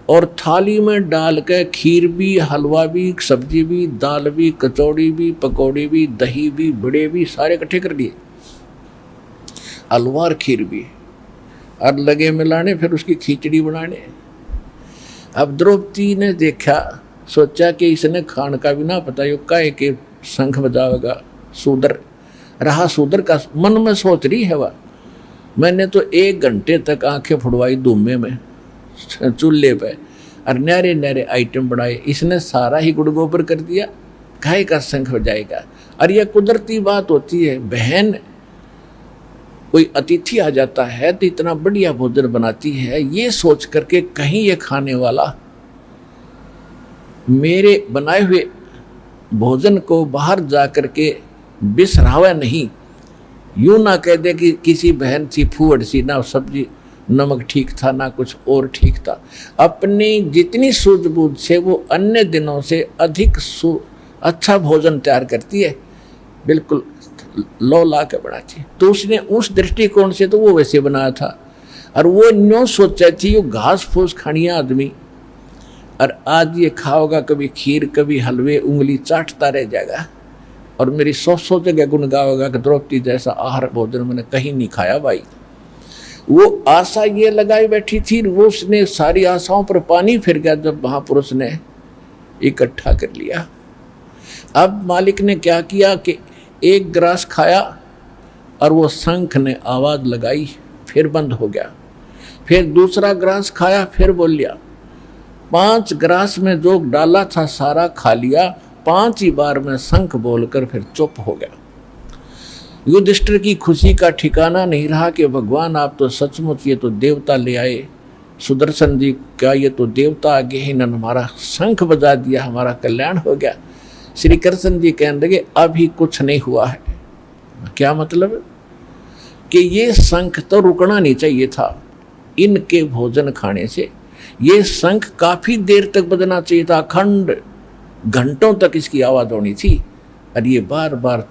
और थाली में डाल के खीर भी, हलवा भी, सब्जी भी, दाल भी, कचौड़ी भी, पकौड़ी भी, दही भी, बड़े भी, सारे इकट्ठे कर दिए, हलवा और खीर भी, और लगे मिलाने फिर उसकी खिचड़ी बनाने। अब द्रौपदी ने देखा, सोचा कि इसने खान का भी ना पता, यो काहे के शंख बजावेगा, शूद्र रहा, शूद्र का मन में सोच रही है वह। मैंने तो 1 घंटे तक आंखें फुड़वाई धूमे में चूल्हे पे, और नारे नारे आइटम बनाए, इसने सारा ही गुड़ गोबर कर दिया, काहे का शंख बजाएगा। और यह कुदरती बात होती है, बहन कोई अतिथि आ जाता है तो इतना बढ़िया भोजन बनाती है, ये सोच करके कहीं ये खाने वाला मेरे बनाए हुए भोजन को बाहर जा करके बिसरावा नहीं, यूँ ना कह दे कि किसी बहन सी फूहड़ सी, ना सब्जी नमक ठीक था ना कुछ और ठीक था। अपनी जितनी सूझबूझ से वो अन्य दिनों से अधिक अच्छा भोजन तैयार करती है, बिल्कुल लो ला के बनाती है। तो उसने उस दृष्टिकोण से तो वो वैसे बनाया था, और वो न्यों सोचा थी यो घास फूस खानी आदमी, और आज ये खाओगा कभी खीर कभी हलवे, उंगली चाटता रह जाएगा, और मेरी 100 जगह गुण गाओगा कि द्रौपदी जैसा आहार भोजन मैंने कहीं नहीं खाया भाई। वो आशा ये लगाई बैठी थी, वो उसने सारी आशाओं पर पानी फिर गया जब महापुरुष ने इकट्ठा कर लिया। अब मालिक ने क्या किया कि 1 ग्रास खाया, और वो शंख ने आवाज़ लगाई, फिर बंद हो गया। फिर दूसरा ग्रास खाया, फिर बोल लिया। 5 ग्रास में जो डाला था सारा खा लिया, 5 ही बार में शंख बोलकर फिर चुप हो गया। युधिष्ठिर की खुशी का ठिकाना नहीं रहा कि भगवान आप तो सचमुच ये तो देवता ले आए, सुदर्शन जी का ये तो देवता आगे ही न हमारा शंख बजा दिया, हमारा कल्याण हो गया। श्री कृष्ण जी कहने लगे अभी कुछ नहीं हुआ है। क्या मतलब कि ये शंख तो रुकना नहीं चाहिए था, इनके भोजन खाने से ये शंख काफी देर तक बजना चाहिए था, अखंड घंटों तक इसकी आवाज होनी थी। और ये बार बार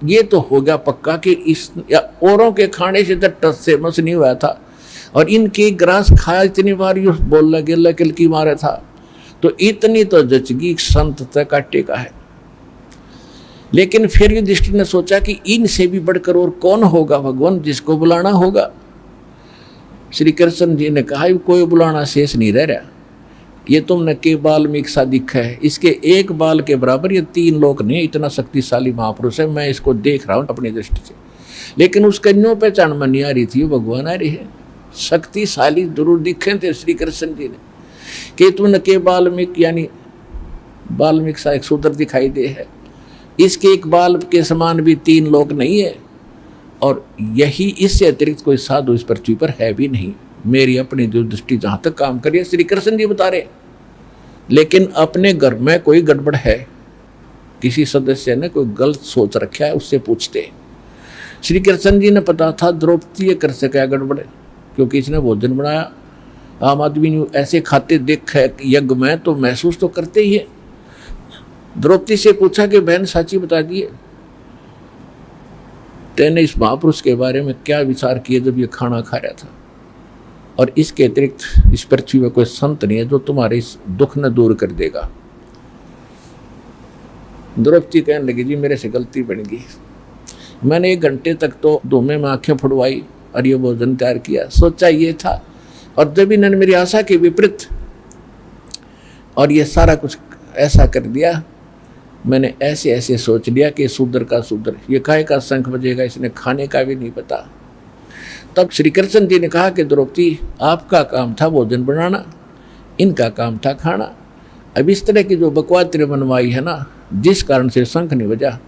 ये तो हो गया पक्का कि इस या औरों के खाने से तो टस से मस नहीं हुआ था, और इनके ग्रास खाया इतनी बार ये बोल लगे किलकी मारे था, तो इतनी तो जचगी संत तक टेका है। लेकिन फिर युधिष्ठिर ने सोचा कि इनसे भी बढ़कर और कौन होगा भगवान जिसको बुलाना होगा। श्री कृष्ण जी ने कहा कोई बुलाना शेष नहीं रह रहा, ये तुमने के बाल में एक सा दिखा है, इसके एक बाल के बराबर ये 3 लोक नहीं, इतना शक्तिशाली महापुरुष है, मैं इसको देख रहा हूँ अपनी दृष्टि से। लेकिन उस कन्यों पहचान में नहीं आ रही थी, भगवान आ रही है। शक्तिशाली जरूर दिखे थे श्री कृष्ण जी ने कि तुमने के बाल में यानी बाल्मीकि सा एक शूद्र दिखाई दे है, इसके एक बाल के समान भी 3 लोक नहीं है, और यही इससे अतिरिक्त कोई साधु इस पृथ्वी पर है भी नहीं। मेरी अपनी जो दृष्टि जहाँ तक काम करिए श्री कृष्ण जी बता रहे। लेकिन अपने घर में कोई गड़बड़ है, किसी सदस्य ने कोई गलत सोच रखा है, उससे पूछते। श्री कृष्ण जी ने पता था द्रौपदी ये कर सका गड़बड़, क्योंकि इसने भोजन बनाया। आम आदमी ने ऐसे खाते देख है यज्ञ में तो महसूस तो करते ही है। द्रौपदी से पूछा कि बहन साची बता दिए, तेने इस महापुरुष के बारे में क्या विचार किए जब ये खाना खा रहा था, और इसके अतिरिक्त इस पृथ्वी में कोई संत नहीं है जो तुम्हारे इस दुख न दूर कर देगा। द्रौपदी कहने लगी जी मेरे से गलती बन गई, मैंने 1 घंटे तक तो धूमे में आंखें फुड़वाई और ये भोजन तैयार किया, सोचा ये था, और जब इन्होंने मेरी आशा के विपरीत और ये सारा कुछ ऐसा कर दिया, मैंने ऐसे ऐसे सोच लिया कि शूद्र का शूद्र, ये काहे का शंख बजेगा, इसने खाने का भी नहीं पता। तब श्री कृष्ण जी ने कहा कि द्रौपदी आपका काम था भोजन बनाना, इनका काम था खाना। अब इस तरह की जो बकवाद बनवाई है ना, जिस कारण से शंख नहीं बजा,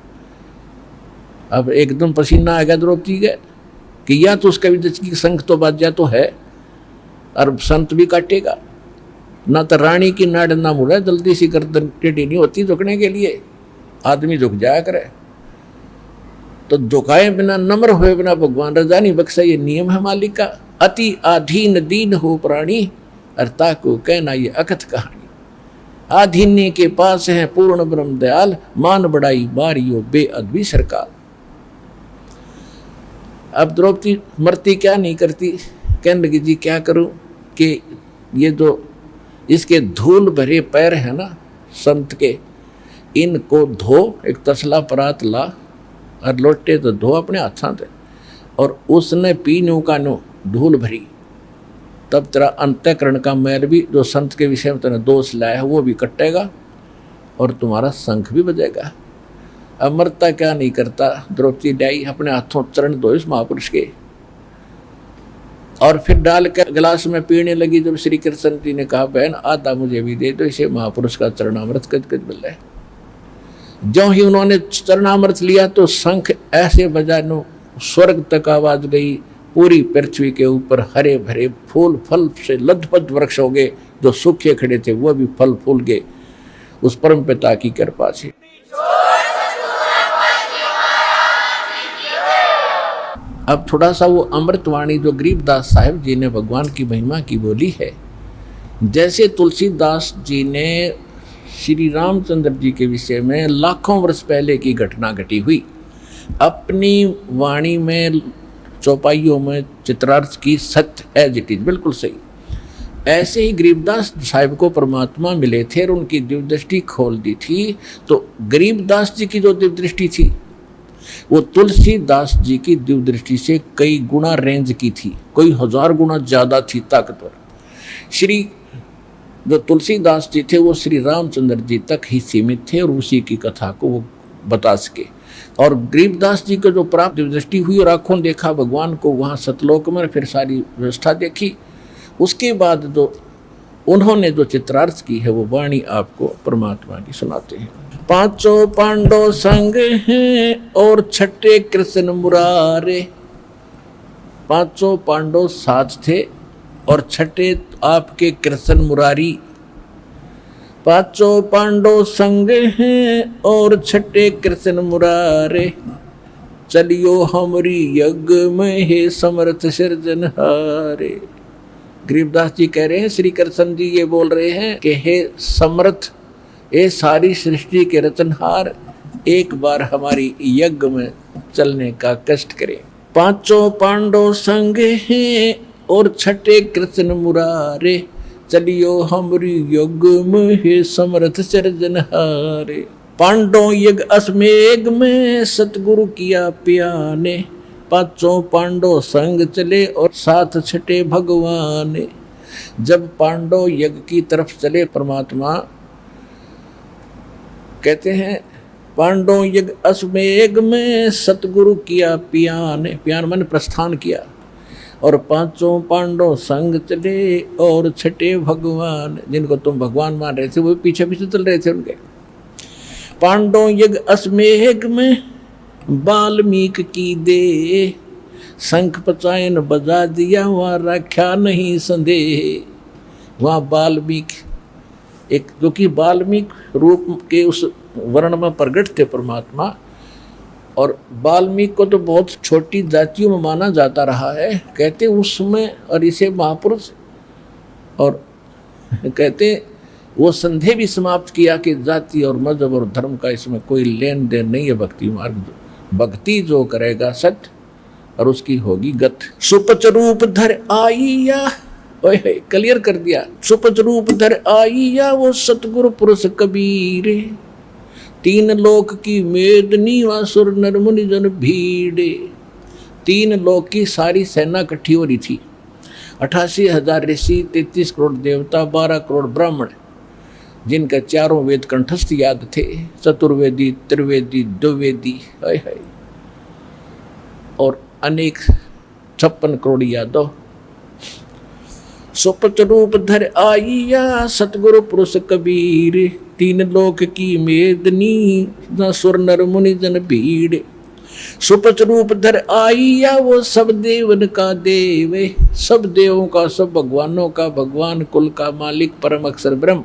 अब एकदम पसीना आ गया द्रौपदी के कि या तो उसका भी की शंख तो बज जा तो है, और संत भी काटेगा ना, तो रानी की नाड़ ना मुड़ा, जल्दी सी गर्दन टेढ़ी नहीं होती झुकने के लिए, आदमी झुक जाया करे। तो झुकाए बिना नम्र हुए बिना भगवान रजा नहीं बख्शा, ये नियम है मालिक का। अति आधीन दीन हो प्राणी, अर्थता को कहना ये अकथ कहानी। आधीन्य के पास है पूर्ण ब्रह्म दयाल, मान बढ़ाई बारियो बेअदबी सरकार। अब द्रौपदी मरती क्या नहीं करती, कहने लगी जी क्या करूं कि ये जो इसके धूल भरे पैर है ना संत के, इनको धो, एक तसला परात ला और लोटे तो धो अपने हाथों से, और उसने पीनों का नो धूल भरी, तब तेरा अंतःकरण का मैल भी जो संत के विषय में तेने दोष लाया है वो भी कटेगा और तुम्हारा शंख भी बजेगा। अमरता क्या नहीं करता, द्रौपदी लाई अपने हाथों चरण धो इस महापुरुष के, और फिर डाल कर गिलास में पीने लगी। जब श्री कृष्ण जी ने कहा बहन आधा मुझे भी दे दो, इसे महापुरुष का चरणामृत कद कद मिल है। जो ही उन्होंने चरणामृत लिया तो शंख ऐसे बजा नो स्वर्ग तक आवाज गई, पूरी पृथ्वी के ऊपर हरे भरे फूल फल से लदपद वृक्ष हो गए, जो सूखे खड़े थे वो भी फल फूल गए उस परम पिता की कृपा से। अब थोड़ा सा वो अमृतवाणी जो गरीबदास साहिब जी ने भगवान की महिमा की बोली है, जैसे तुलसीदास जी ने श्री रामचंद्र जी के विषय में लाखों वर्ष पहले की घटना घटी हुई अपनी वाणी में चौपाइयों में चित्रार्थ की, सत्य एज इट इज बिल्कुल सही। ऐसे ही गरीबदास साहिब को परमात्मा मिले थे और उनकी दिव्य दृष्टि खोल दी थी। तो गरीबदास जी की जो दिव्य दृष्टि थी वो तुलसीदास जी की दिव्य दृष्टि से कई गुना रेंज की थी, कई 1000 गुना ज्यादा थी ताकतवर। श्री जो तुलसीदास जी थे वो श्री रामचंद्र जी तक ही सीमित थे और उसी की कथा को वो बता सके। और गरीबदास जी को जो प्राप्त दिव्य दृष्टि हुई और आंखों देखा भगवान को वहाँ सतलोक में, फिर सारी व्यवस्था देखी, उसके बाद जो उन्होंने जो चित्रार्थ की है वो वाणी आपको परमात्मा की सुनाते हैं। 5 पांडव संग हैं और 6 कृष्ण मुरारे। 5 पांडव साथ थे और 6 आपके कृष्ण मुरारी। 5 पांडव संग हैं और 6 कृष्ण मुरारे, चलियो हमरी यज्ञ में हे समर्थ सिरजनहारे। गरीबदास जी कह रहे हैं, श्री कृष्ण जी ये बोल रहे हैं कि हे समर्थ, ये सारी सृष्टि के रचनहार, एक बार हमारी यज्ञ में चलने का कष्ट करें। 5 पांडव संग हैं और 6 कृष्ण मुरारे, चलियो हमरी यज्ञ में हे समर्थ सिरजनहारे। पांडव यज्ञ अश्वमेघ में सतगुरु किया प्याने, पांचों पांडव संग चले और साथ छठे भगवान। जब पांडव यज्ञ की तरफ चले, परमात्मा कहते हैं पांडव यज्ञ अश्वमेघ में सतगुरु किया पियान। पियान मन प्रस्थान किया और पांचों पांडव संग चले और छठे भगवान। जिनको तुम भगवान मान रहे थे वो पीछे पीछे चल रहे थे उनके। पांडव यज्ञ अश्वमेघ में वाल्मीकि की दे, शंख पचायन बजा दिया वहाँ रखा नहीं संदेह। वहाँ वाल्मीकि एक, जो कि वाल्मीकि रूप के उस वर्ण में प्रकट थे परमात्मा, और वाल्मीकि को तो बहुत छोटी जातियों में माना जाता रहा है कहते उसमें, और इसे महापुरुष, और कहते वो संदेह भी समाप्त किया कि जाति और मजहब और धर्म का इसमें कोई लेन देन नहीं है। भक्ति मार्ग, भक्ति जो करेगा सत्य और उसकी होगी गत। सुपच रूप धर आईया, क्लियर कर दिया। सुपच रूप धर आईया वो सतगुरु पुरुष कबीर, तीन लोक की मेदनी वासुर नर मुनि जन भीड़े। तीन लोक की सारी सेना इकट्ठी हो रही थी। 88,000 ऋषि, 33 करोड़ देवता, 12 करोड़ ब्राह्मण, जिनका चारों वेद कंठस्थ याद थे, चतुर्वेदी, त्रिवेदी, द्विवेदी, और अनेक 56 करोड़ यादव। सुपच रूप धर आईया सतगुरु पुरुष कबीर, तीन लोक की मेदनी न सुर नर मुनि जन भीड़। सुपच रूप धर आईया वो सब देवन का देव, सब देवों का, सब भगवानों का भगवान, कुल का मालिक, परम अक्षर ब्रह्म।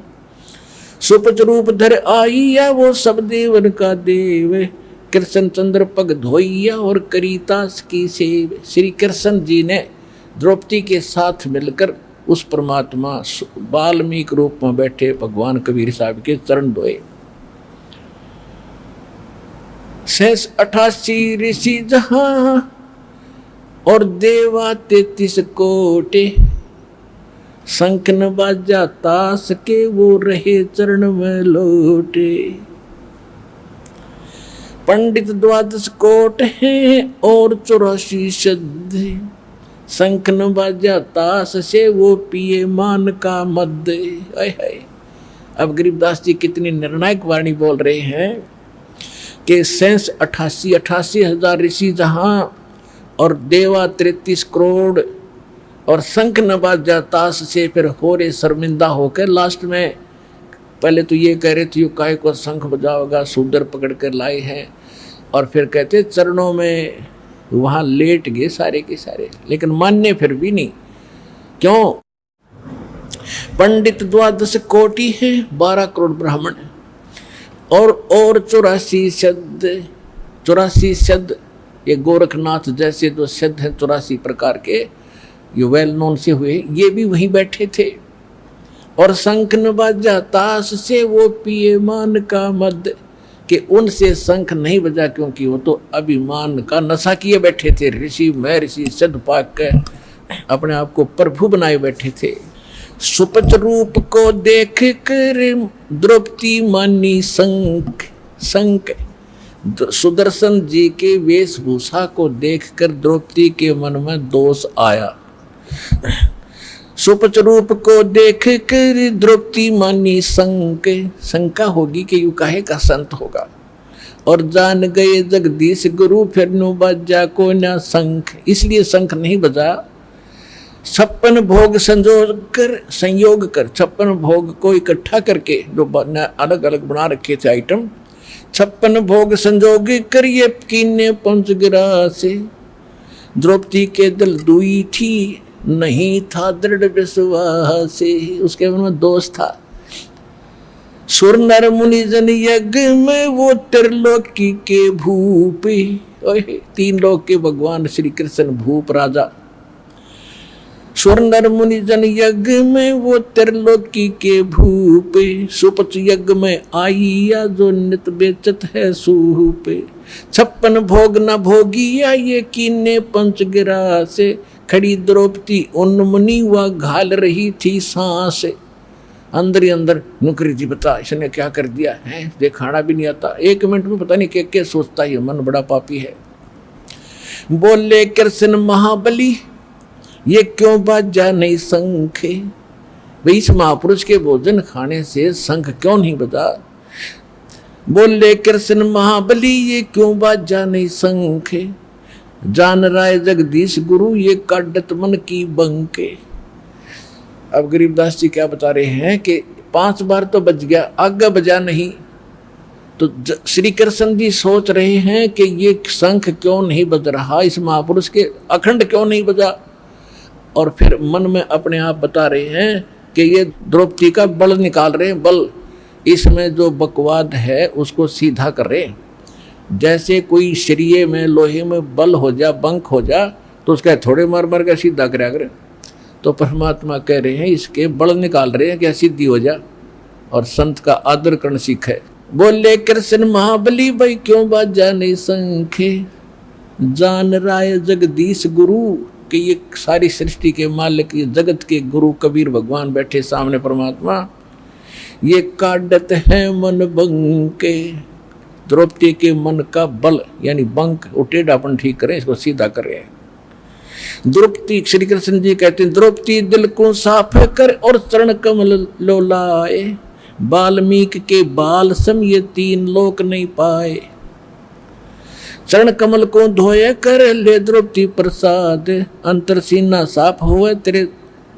सुपच रूप धर आईया वो सब देवन का देव, कृष्ण चंद्र पग धोइया और करीतास की सेव। श्री कृष्ण जी ने द्रौपदी के साथ मिलकर उस परमात्मा वाल्मीकि रूप में बैठे भगवान कबीर साहब के चरण धोए। 88 ऋषि जहां और देवा 33 कोटे, शंख न बाजा तास के वो रहे चरण में लोटे। पंडित 12 कोट हैं और 84 सद्दे, शंख न बाजा तास से वो पिए मान का मद। अब गरीबदास जी कितनी निर्णायक वाणी बोल रहे हैं कि 88,000 ऋषि जहां और देवा 33 करोड़, और शंख न बाजा तास से फिर हो रे शर्मिंदा होकर लास्ट में, पहले तो ये कह रहे थे काय को शंख बजाओगा, शूद्र पकड़ कर लाए हैं, और फिर कहते चरणों में वहां लेट गए सारे के सारे, लेकिन मान्य फिर भी नहीं। क्यों? पंडित 12 कोटि है, 12 करोड़ ब्राह्मण और 84 शब्द। 84 शब्द ये गोरखनाथ जैसे जो शब्द हैं 84 प्रकार के, ये वेल नोन से हुए, ये भी वहीं बैठे थे। और शंख न बाजा ताश से वो पिए मान का मद, कि उनसे शंख नहीं बजा क्योंकि वो तो अभिमान का नशा किए बैठे थे। ऋषि मैं ऋषि सद पाक के अपने आप को प्रभु बनाए बैठे थे। सुपच रूप को देख कर द्रौपदी मानी शंख, शंख सुदर्शन जी के वेशभूषा को देखकर द्रौपदी के मन में दोष आया। सुपच रूप को देख कर द्रौपदी मानी शंक, शंका होगी कि यू काहे का संत होगा। और जान गए जगदीश गुरु फिर नु बाजा को ना शंख, इसलिए शंख नहीं बजा। 56 भोग संयोग कर 56 भोग को इकट्ठा करके जो अलग अलग बना रखे थे आइटम, 56 भोग संजोग कर ये कीने पंच गिरा से। द्रौपदी के दिल दुई थी नहीं था दृढ़ विश्वास से, उसके मन में दोष था। सुर नर मुनि जन यज्ञ में वो त्रिलोकी के भूप, 3 लोक के भगवान श्री कृष्ण भूप राजा। सुर नर मुनि जन यज्ञ में वो त्रिलोकी के भूप, सुपच यज्ञ में आईया जो नित बेचत है सूप। 56 भोग न भोगिया ये कीने पंच गिरा से। खड़ी द्रौपदी उन मुनि व घाल रही थी सांस, अंदर ही अंदर नुकरी जी बता इसने क्या कर दिया है, देख खाना भी नहीं आता, 1 मिनट में पता नहीं क्या क्या सोचता है, मन बड़ा पापी है। बोले कृष्ण महाबली ये क्यों बाजा नहीं शंख। भाई इस महापुरुष के भोजन खाने से शंख क्यों नहीं बजा। बोले कृष्ण महाबली ये क्यों बाजा नहीं शंख। जान राय जगदीश गुरु ये काटत मन की बंके। अब गरीबदास जी क्या बता रहे हैं कि 5 बार तो बज गया, आगे बजा नहीं। तो श्री कृष्ण जी सोच रहे हैं कि ये शंख क्यों नहीं बज रहा, इस महापुरुष के अखंड क्यों नहीं बजा। और फिर मन में अपने आप बता रहे हैं कि ये द्रौपदी का बल निकाल रहे हैं, बल इसमें जो बकवाद है उसको सीधा कर रहे हैं। जैसे कोई शरीय में लोहे में बल हो जा, बंक हो जा, तो उसका थोड़े मार मार के सीधा करा करे। तो परमात्मा कह रहे हैं इसके बल निकाल रहे हैं कि सिद्धि हो जा और संत का आदर करना सीखे। बोले कृष्ण महाबली भाई क्यों बाजा नहीं शंखे। जान राय जगदीश गुरु कि ये सारी सृष्टि के मालिक, ये जगत के गुरु कबीर भगवान बैठे सामने परमात्मा, ये काटत है मन बंके। द्रौपदी के मन का बल यानी बंक टेढ़ापन ठीक करें, इसको सीधा करें। द्रौपदी श्री कृष्ण जी कहते हैं द्रौपदी दिल को साफ कर और चरण कमल लोलाए। वाल्मीक के बाल सम ये 3 लोक नहीं पाए। चरण कमल को धोए कर ले द्रौपदी प्रसाद। अंतर सीना साफ हुए तेरे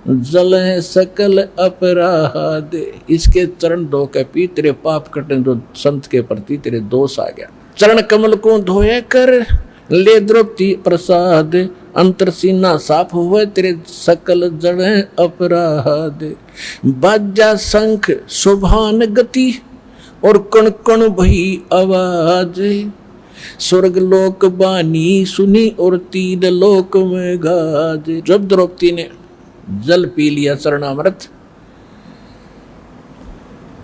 जल है सकल अपराध। इसके चरण धो के पी तेरे पाप कटे, जो संत के प्रति तेरे दोष आ गया। चरण कमल को धोए कर ले द्रौपदी प्रसाद। अंतर सीना साफ हुए तेरे सकल जड़ है अपराध। बाजा शंख शोभान गति और कण कण भई आवाज। स्वर्ग लोक बानी सुनी और 3 लोक में गाज। जब द्रौपदी ने जल पी लिया चरणामृत,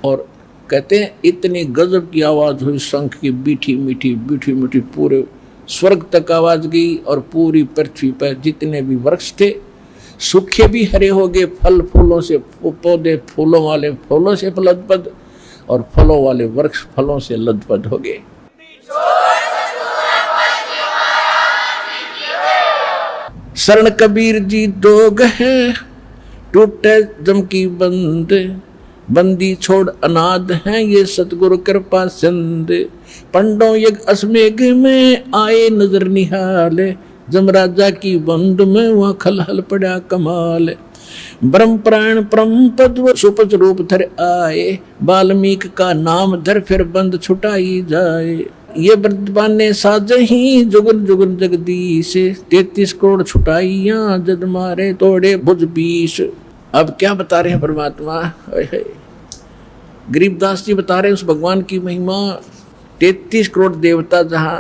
और कहते हैं इतनी गजब की आवाज हुई शंख की, मीठी मीठी मीठी मीठी, पूरे स्वर्ग तक आवाज गई। और पूरी पृथ्वी पर जितने भी वृक्ष थे सूखे भी हरे हो गए, फल फूलों से पौधे फूलों वाले फूलों से लदपद, और फलों वाले वृक्ष फलों से लदपद हो गए। शरण कबीर जी दोग है टूटे जम की बंद। बंदी छोड़ अनाद हैं ये सतगुरु कृपा सिंध। पंडों यज्ञ असमेघ में आए नजर निहाल। जमराजा की बंद में वह खलहल पड़ा कमाल। ब्रह्म प्राण परम पद सुपच रूप धर आए। वाल्मीक का नाम धर फिर बंद छुटाई जाए। ये बरदबाने साजही जुगन जुगन जगदीश। 33 करोड़ छुटाइयां जद मारे तोड़े भुज 20। अब क्या बता रहे हैं परमात्मा, गरीबदास जी बता रहे हैं उस भगवान की महिमा। 33 करोड़ देवता जहां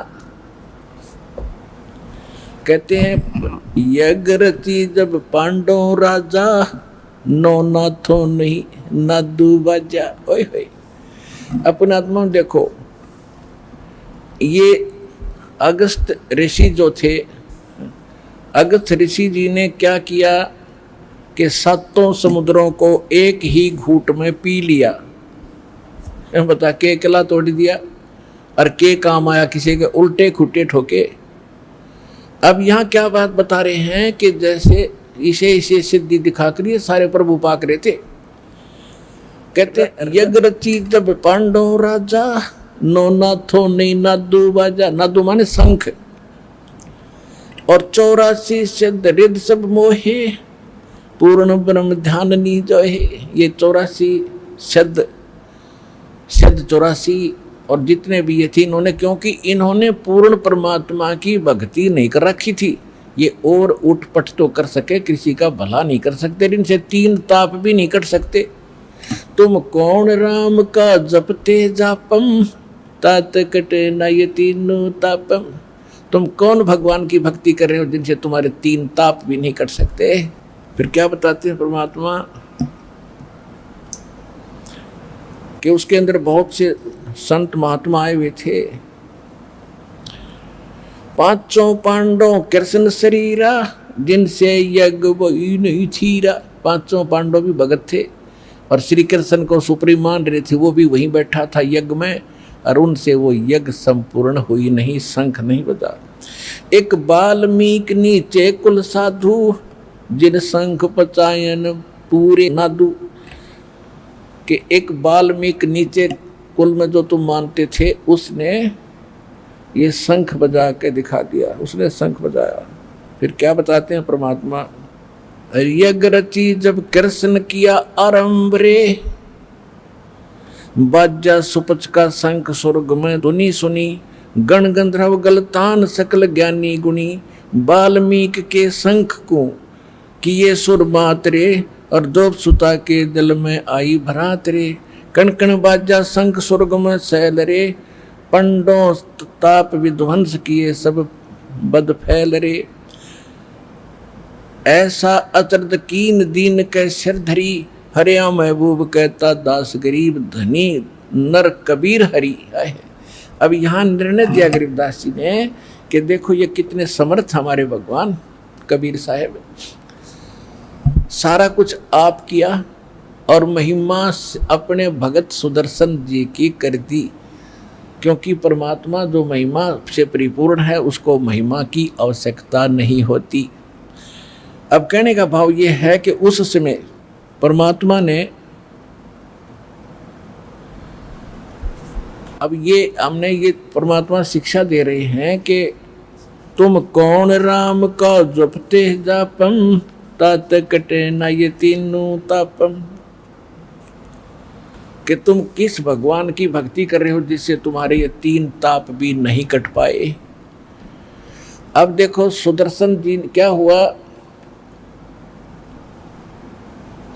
कहते हैं यज्ञ रची जब पांडव राजा। नो नाथो नहीं नादू बाजा। अपने आत्मा में देखो, ये अगस्त ऋषि जो थे, अगस्त ऋषि जी ने क्या किया कि 7 समुद्रों को एक ही घूंट में पी लिया। बता के किला तोड़ दिया, और के काम आया किसी के उल्टे खुट्टे ठोके। अब यहाँ क्या बात बता रहे हैं कि जैसे इसे सिद्धि दिखाकर ये सारे प्रभु पाक रहे थे। कहते यज्ञ रची जब पांडव राजा। नो नाथो नहीं नादू बाजा। नादू माने शंख। और 84 सिद्ध रिद सब मोहे। पूर्ण ब्रह्म ध्यान नी जो है। ये 84 सिद्ध 84 और जितने भी ये थे इन्होंने, क्योंकि इन्होंने पूर्ण परमात्मा की भक्ति नहीं कर रखी थी, ये और उठपट तो कर सके, किसी का भला नहीं कर सकते, इनसे 3 ताप भी नहीं कट सकते। तुम कौन राम का जपते जापम। तात कटे न ये 3 तापम। तुम कौन भगवान की भक्ति कर रहे हो जिनसे तुम्हारे 3 ताप भी नहीं कट सकते। फिर क्या बताते हैं परमात्मा कि उसके अंदर बहुत से संत महात्मा आए हुए थे। 5 पांडव कृष्ण शरीरा। जिनसे यज्ञ वही नहीं थीरा। 5 पांडव भी भगत थे और श्री कृष्ण को सुप्रीम मान रहे थे, वो भी वहीं बैठा था यज्ञ में, और उनसे वो यज्ञ संपूर्ण हुई नहीं, शंख नहीं बजा। एक वाल्मीकि नीचे कुल साधु, जिन शंख पचायन पूरे नादू। कि एक वाल्मीकि नीचे कुल में जो तुम मानते थे, उसने ये शंख बजा के दिखा दिया, उसने शंख बजाया। फिर क्या बताते हैं परमात्मा, यज्ञ रची जब कृष्ण किया आरंभ रे, बाजा सुपच का शंख स्वर्ग में धुनी सुनी, गण गंधर्व गलतान सकल ज्ञानी गुणी, वाल्मीकि के शंख को किए सुर बात रे, और द्रौप सुता के दिल में आई भ्रात रे, कण कण बाजा शंख स्वर्ग में सैल रे, पंडों ताप विध्वंस किए सब बद फैल रे, ऐसा अतरद कीन दीन के सिर धरी, हरिया महबूब कहता दास गरीब धनी, नर कबीर हरि है। अब यहाँ निर्णय दिया गरीबदास जी ने कि देखो ये कितने समर्थ हमारे भगवान कबीर साहब, सारा कुछ आप किया और महिमा अपने भगत सुदर्शन जी की कर दी, क्योंकि परमात्मा जो महिमा से परिपूर्ण है उसको महिमा की आवश्यकता नहीं होती। अब कहने का भाव ये है कि उस समय परमात्मा ने, अब ये हमने ये परमात्मा शिक्षा दे रहे हैं कि तुम कौन राम का जपते जापम, तात कटे न ये तीनों तापम। कि तुम किस भगवान की भक्ति कर रहे हो जिससे तुम्हारे ये तीन ताप भी नहीं कट पाए। अब देखो सुदर्शन जी क्या हुआ,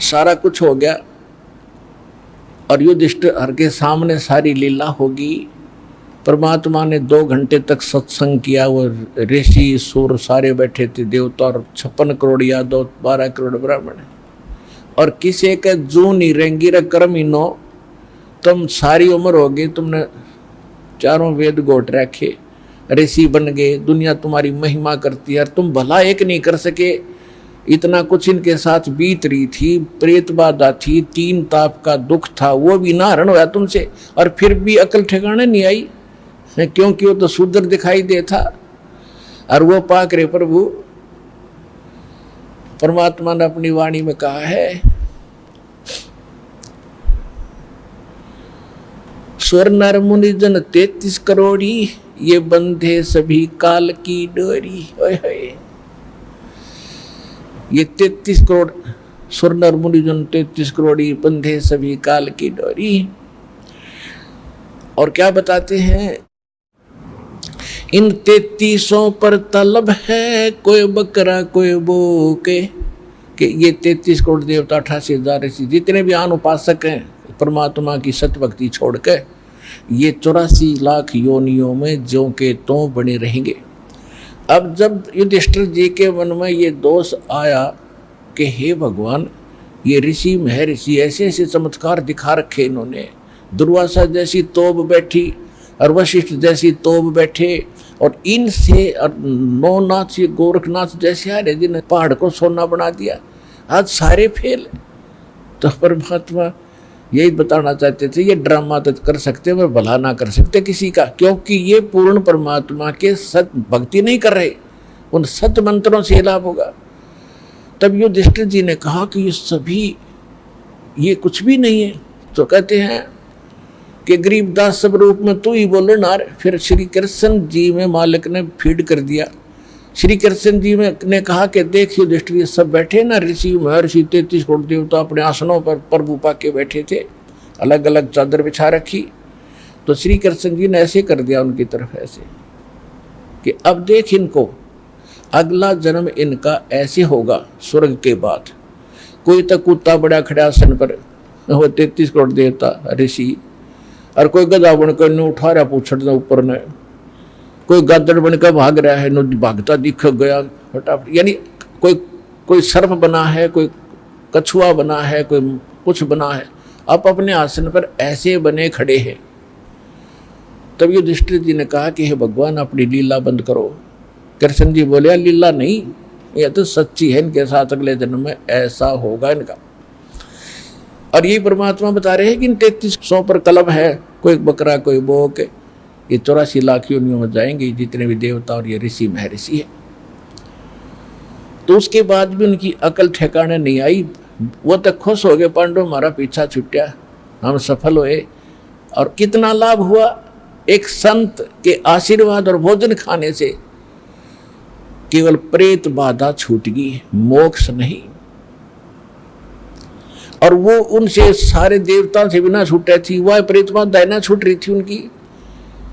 सारा कुछ हो गया और युधिष्ठिर के सामने सारी लीला होगी। परमात्मा ने 2 घंटे तक सत्संग किया, वो ऋषि सुर सारे बैठे थे, देवता और 56 करोड़ यादव, 12 करोड़ ब्राह्मण, और किसी के जू नहीं रेंगी रे कर्म ही नो, तुम सारी उम्र हो गई, तुमने चारों वेद गोट रखे, ऋषि बन गए, दुनिया तुम्हारी महिमा करती है, तुम भला एक नहीं कर सके। इतना कुछ इनके साथ बीत रही थी, प्रेत बाधा थी, 3 ताप का दुख था, वो भी ना हरण होया तुमसे, और फिर भी अकल ठिकाने नहीं आई, क्योंकि वो तो शूद्र दिखाई दे था। और वो पाक रे प्रभु, परमात्मा ने अपनी वाणी में कहा है, स्वर नर मुनि जन 33 करोड़ी, ये बंधे सभी काल की डोरी। ये 33 करोड़ स्वर नर मुनि जन 33 करोड़ी, बंधे सभी काल की डोरी। और क्या बताते हैं, इन 33 पर तलब है, कोई बकरा कोई बोके। कि ये 33 करोड़ देवता, 88,000 ऋषि, जितने भी आन उपासक हैं परमात्मा की सत्य भक्ति छोड़ के, ये 84 लाख योनियों में ज्यों के त्यों बने रहेंगे। अब जब युधिष्ठिर जी के मन में ये दोष आया कि हे भगवान, ये ऋषि महर्षि ऐसे ऐसे चमत्कार दिखा रखे इन्होंने, दुर्वासा जैसी तोब बैठी और वशिष्ठ जैसी तोब बैठे, और इनसे और नौनाथ ये गोरखनाथ जैसे आ रहे जिन्हें पहाड़ को सोना बना दिया, आज सारे फेल। तो परमात्मा यही बताना चाहते थे, ये ड्रामा तो कर सकते पर भला ना कर सकते किसी का, क्योंकि ये पूर्ण परमात्मा के सत्य भक्ति नहीं कर रहे, उन सत्य मंत्रों से लाभ होगा। तब युधिष्ठिर जी ने कहा कि ये सभी ये कुछ भी नहीं है। तो कहते हैं कि गरीबदास सब रूप में तू ही बोले नार। फिर श्री कृष्ण जी में मालिक ने फीड कर दिया। श्री कृष्ण जी ने कहा कि देख युधिष्ठिर सब बैठे ना, ऋषि महर्षि 33 करोड़ देवता अपने आसनों पर प्रभु पाके बैठे थे, अलग अलग चादर बिछा रखी। तो श्री कृष्ण जी ने ऐसे कर दिया उनकी तरफ, ऐसे कि अब देख इनको, अगला जन्म इनका ऐसे होगा स्वर्ग के बाद। कोई तो कुत्ता बड़ा खड़ा आसन पर, वो 33 करोड़ देवता ऋषि, और कोई गधा बनकर उठा रहा पूछड़ ऊपर ने, कोई गादड़ बनकर भाग रहा है, भागता दिख गया फटाफट। यानी कोई सर्प बना है, कोई कछुआ बना है, कोई कुछ बना है, आप अपने आसन पर ऐसे बने खड़े हैं। तब युधिष्ठिर जी ने कहा कि हे भगवान अपनी लीला बंद करो। कृष्ण जी बोले लीला नहीं, यह तो सच्ची है, इनके साथ अगले जन्म में ऐसा होगा इनका। और ये परमात्मा बता रहे हैं कि इन 3300 पर कलम है, कोई बकरा कोई बोक, ये 84 लाख योनियों में जाएंगे जितने भी देवता और ये ऋषि महर्षि है। तो उसके बाद भी उनकी अकल ठिकाने नहीं आई। वो तो खुश हो गए, पांडव हमारा पीछा छुट्या, हम सफल हुए। और कितना लाभ हुआ, एक संत के आशीर्वाद और भोजन खाने से केवल प्रेत बाधा छूट गई, मोक्ष नहीं। और वो उनसे सारे देवताओं से भी ना छूटे थी, वह प्रेत बाधा ना छूट रही थी उनकी,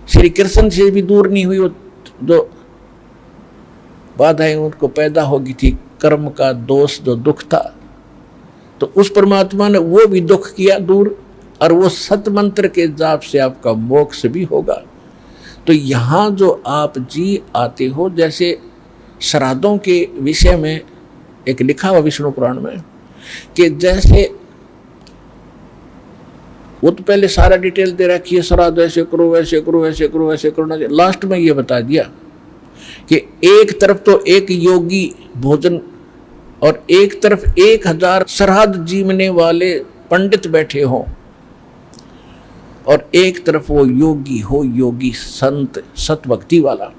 श्री कृष्ण से भी दूर नहीं हुई। वो जो बाधाएं उनको पैदा होगी थी, कर्म का दोष जो दुख था, तो उस परमात्मा ने वो भी दुख किया दूर। और वो सत मंत्र के जाप से आपका मोक्ष भी होगा। तो यहाँ जो आप जी आते हो, जैसे श्राद्धों के विषय में एक लिखा हुआ विष्णु पुराण में कि जैसे वो तो पहले सारा डिटेल दे रखी है, श्राद्ध ऐसे करो वैसे करो वैसे करो वैसे करो, लास्ट में ये बता दिया कि एक तरफ तो एक योगी भोजन और एक तरफ 1000 श्राद्ध जीवने वाले पंडित बैठे हों, और एक तरफ वो योगी हो, योगी संत सत भक्ति वाला।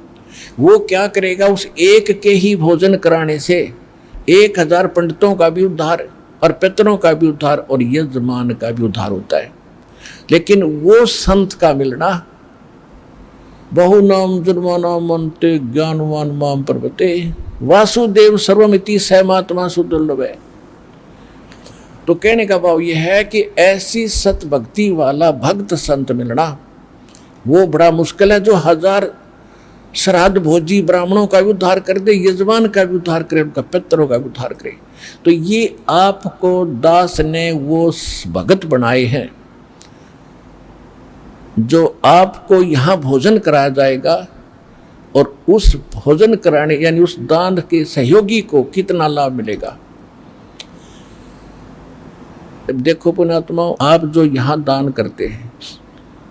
वो क्या करेगा, उस एक के ही भोजन कराने से 1000 पंडितों का भी उद्धार और पितरों का भी उद्धार और यजमान का भी उद्धार होता है। लेकिन वो संत का मिलना, बहु नाम जन्मानाम अन्ते ज्ञानवान माम प्रपते वासुदेव सर्वमिति सहमात्मा सुदुर्लभ है। तो कहने का भाव यह है कि ऐसी सत भक्ति वाला भक्त संत मिलना वो बड़ा मुश्किल है, जो 1000 श्राद्ध भोजी ब्राह्मणों का भी उद्धार कर दे, यजमान का भी उद्धार करे, उनका पितरों का भी उद्धार करे। तो ये आपको दास ने वो भगत बनाए हैं जो आपको यहाँ भोजन कराया जाएगा, और उस भोजन कराने यानी उस दान के सहयोगी को कितना लाभ मिलेगा। देखो पुण्यात्माओं, आप जो यहाँ दान करते हैं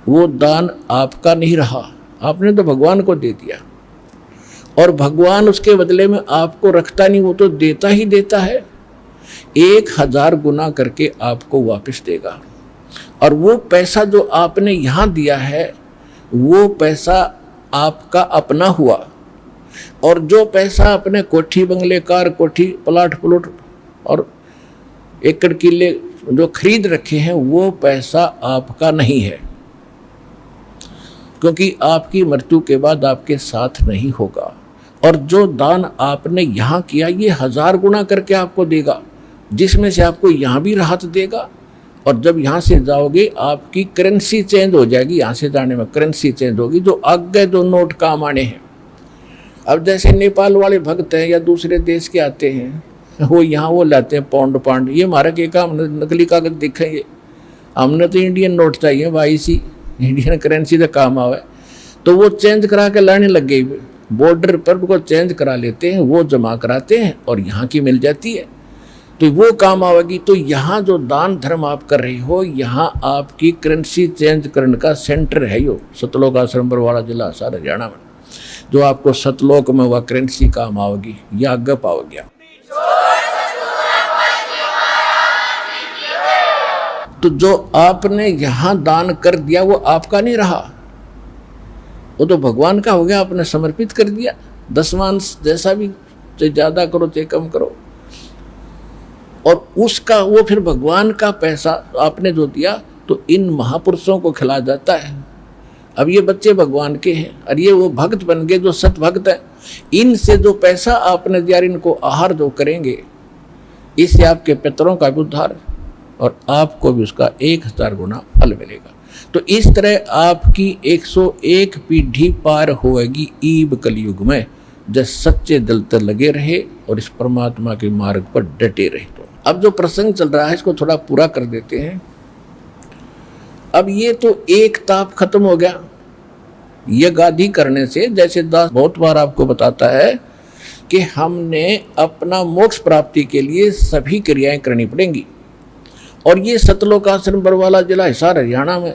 वो दान आपका नहीं रहा, आपने तो भगवान को दे दिया, और भगवान उसके बदले में आपको रखता नहीं, वो तो देता ही देता है, 1000 गुना करके आपको वापस देगा। और वो पैसा जो आपने यहाँ दिया है वो पैसा आपका अपना हुआ, और जो पैसा अपने कोठी बंगले कार कोठी प्लाट प्लॉट और एकड़ किले जो खरीद रखे हैं वो पैसा आपका नहीं है, क्योंकि आपकी मृत्यु के बाद आपके साथ नहीं होगा। और जो दान आपने यहाँ किया ये 1000 गुना करके आपको देगा, जिसमें से आपको यहाँ भी राहत देगा, और जब यहाँ से जाओगे आपकी करेंसी चेंज हो जाएगी, यहाँ से जाने में करेंसी चेंज होगी, जो आगे जो नोट काम आने हैं। अब जैसे नेपाल वाले भक्त हैं या दूसरे देश के आते हैं, वो यहाँ वो लाते हैं पाउंड, ये हमारा के काम नकली कागज दिखाइए, हमने तो इंडियन नोट चाहिए भाई, सी इंडियन करेंसी का काम आवे। तो वो चेंज करा के लाने लग गई, बॉर्डर पर वो चेंज करा लेते हैं, वो जमा कराते हैं और यहाँ की मिल जाती है, तो वो काम आवेगी। तो यहाँ जो दान धर्म आप कर रहे हो, यहाँ आपकी करेंसी चेंज करने का सेंटर है यो सतलोक आश्रम बरवाड़ा जिला सारा हरियाणा में, जो आपको सतलोक में वह करेंसी काम आवेगी या आगे पाओगे। तो जो आपने यहाँ दान कर दिया वो आपका नहीं रहा, वो तो भगवान का हो गया, आपने समर्पित कर दिया। दसवांश जैसा भी, चाहे ज़्यादा करो चाहे कम करो, और उसका वो फिर भगवान का पैसा आपने जो दिया तो इन महापुरुषों को खिलाया जाता है। अब ये बच्चे भगवान के हैं और ये वो भक्त बन गए जो सत भक्त है, इनसे जो पैसा आपने दिया इनको आहार जो करेंगे, इससे आपके पितरों का भी उद्धार और आपको भी उसका 1000 गुना फल मिलेगा। तो इस तरह आपकी 101 पीढ़ी पार होएगी ईब कलयुग में, जब सच्चे दिल से लगे रहे और इस परमात्मा के मार्ग पर डटे रहे। तो अब जो प्रसंग चल रहा है इसको थोड़ा पूरा कर देते हैं। अब ये तो एक ताप खत्म हो गया यज्ञ आदि करने से। जैसे दास बहुत बार आपको बताता है कि हमने अपना मोक्ष प्राप्ति के लिए सभी क्रियाएं करनी पड़ेंगी, और ये सतलोक आश्रम बरवाला जिला हिसार हरियाणा में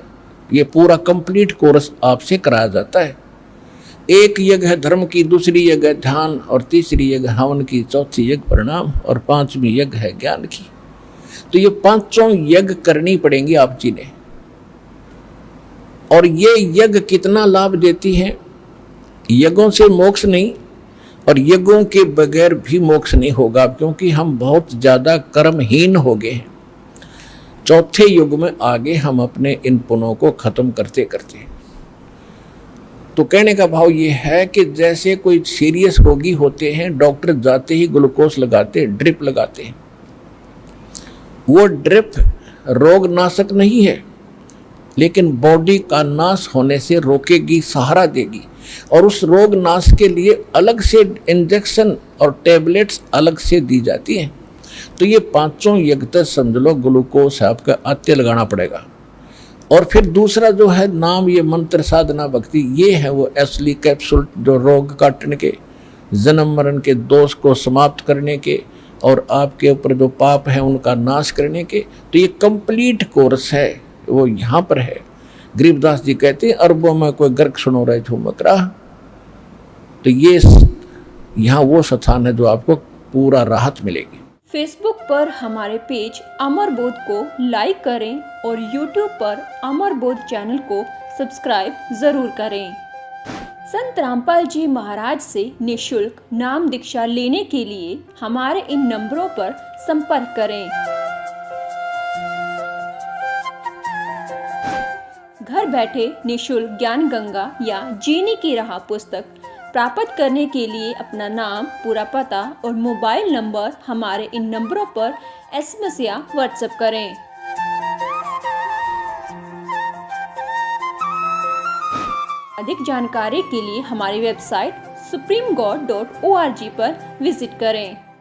ये पूरा कंप्लीट कोर्स आपसे कराया जाता है। एक यज्ञ है धर्म की, दूसरी यज्ञ है ध्यान, और तीसरी यज्ञ हवन की, चौथी यज्ञ प्रणाम, और 5वीं यज्ञ है ज्ञान की। तो ये 5 यज्ञ करनी पड़ेंगी आप जी ने। और ये यज्ञ कितना लाभ देती है। यज्ञों से मोक्ष नहीं, और यज्ञों के बगैर भी मोक्ष नहीं होगा, क्योंकि हम बहुत ज़्यादा कर्महीन हो गए हैं। चौथे युग में आगे हम अपने इन पुण्यों को खत्म करते करते। तो कहने का भाव ये है कि जैसे कोई सीरियस रोगी होते हैं, डॉक्टर जाते ही ग्लूकोज लगाते, ड्रिप लगाते हैं। वो ड्रिप रोग नाशक नहीं है, लेकिन बॉडी का नाश होने से रोकेगी, सहारा देगी। और उस रोग नाश के लिए अलग से इंजेक्शन और टैबलेट्स अलग से दी जाती हैं। तो ये पांचों यज्ञ तक समझ लो ग्लूकोज आपका अत्य लगाना पड़ेगा। और फिर दूसरा जो है नाम, ये मंत्र साधना भक्ति, ये है वो असली कैप्सूल जो रोग काटने के, जन्म मरण के दोष को समाप्त करने के, और आपके ऊपर जो पाप है उनका नाश करने के। तो ये कंप्लीट कोर्स है, वो यहाँ पर है। गरीबदास जी कहते हैं अरबों में कोई गर्क सुनो रहे झुमक रहा। तो ये यहाँ वो स्थान है जो आपको पूरा राहत मिलेगी। फेसबुक पर हमारे पेज अमर बोध को लाइक करें और यूट्यूब पर अमर बोध चैनल को सब्सक्राइब जरूर करें। संत रामपाल जी महाराज से निःशुल्क नाम दीक्षा लेने के लिए हमारे इन नंबरों पर संपर्क करें। घर बैठे निःशुल्क ज्ञान गंगा या जीने की राह पुस्तक प्राप्त करने के लिए अपना नाम, पूरा पता और मोबाइल नंबर हमारे इन नंबरों पर SMS या WhatsApp करें। अधिक जानकारी के लिए हमारी वेबसाइट supremegod.org पर विजिट करें।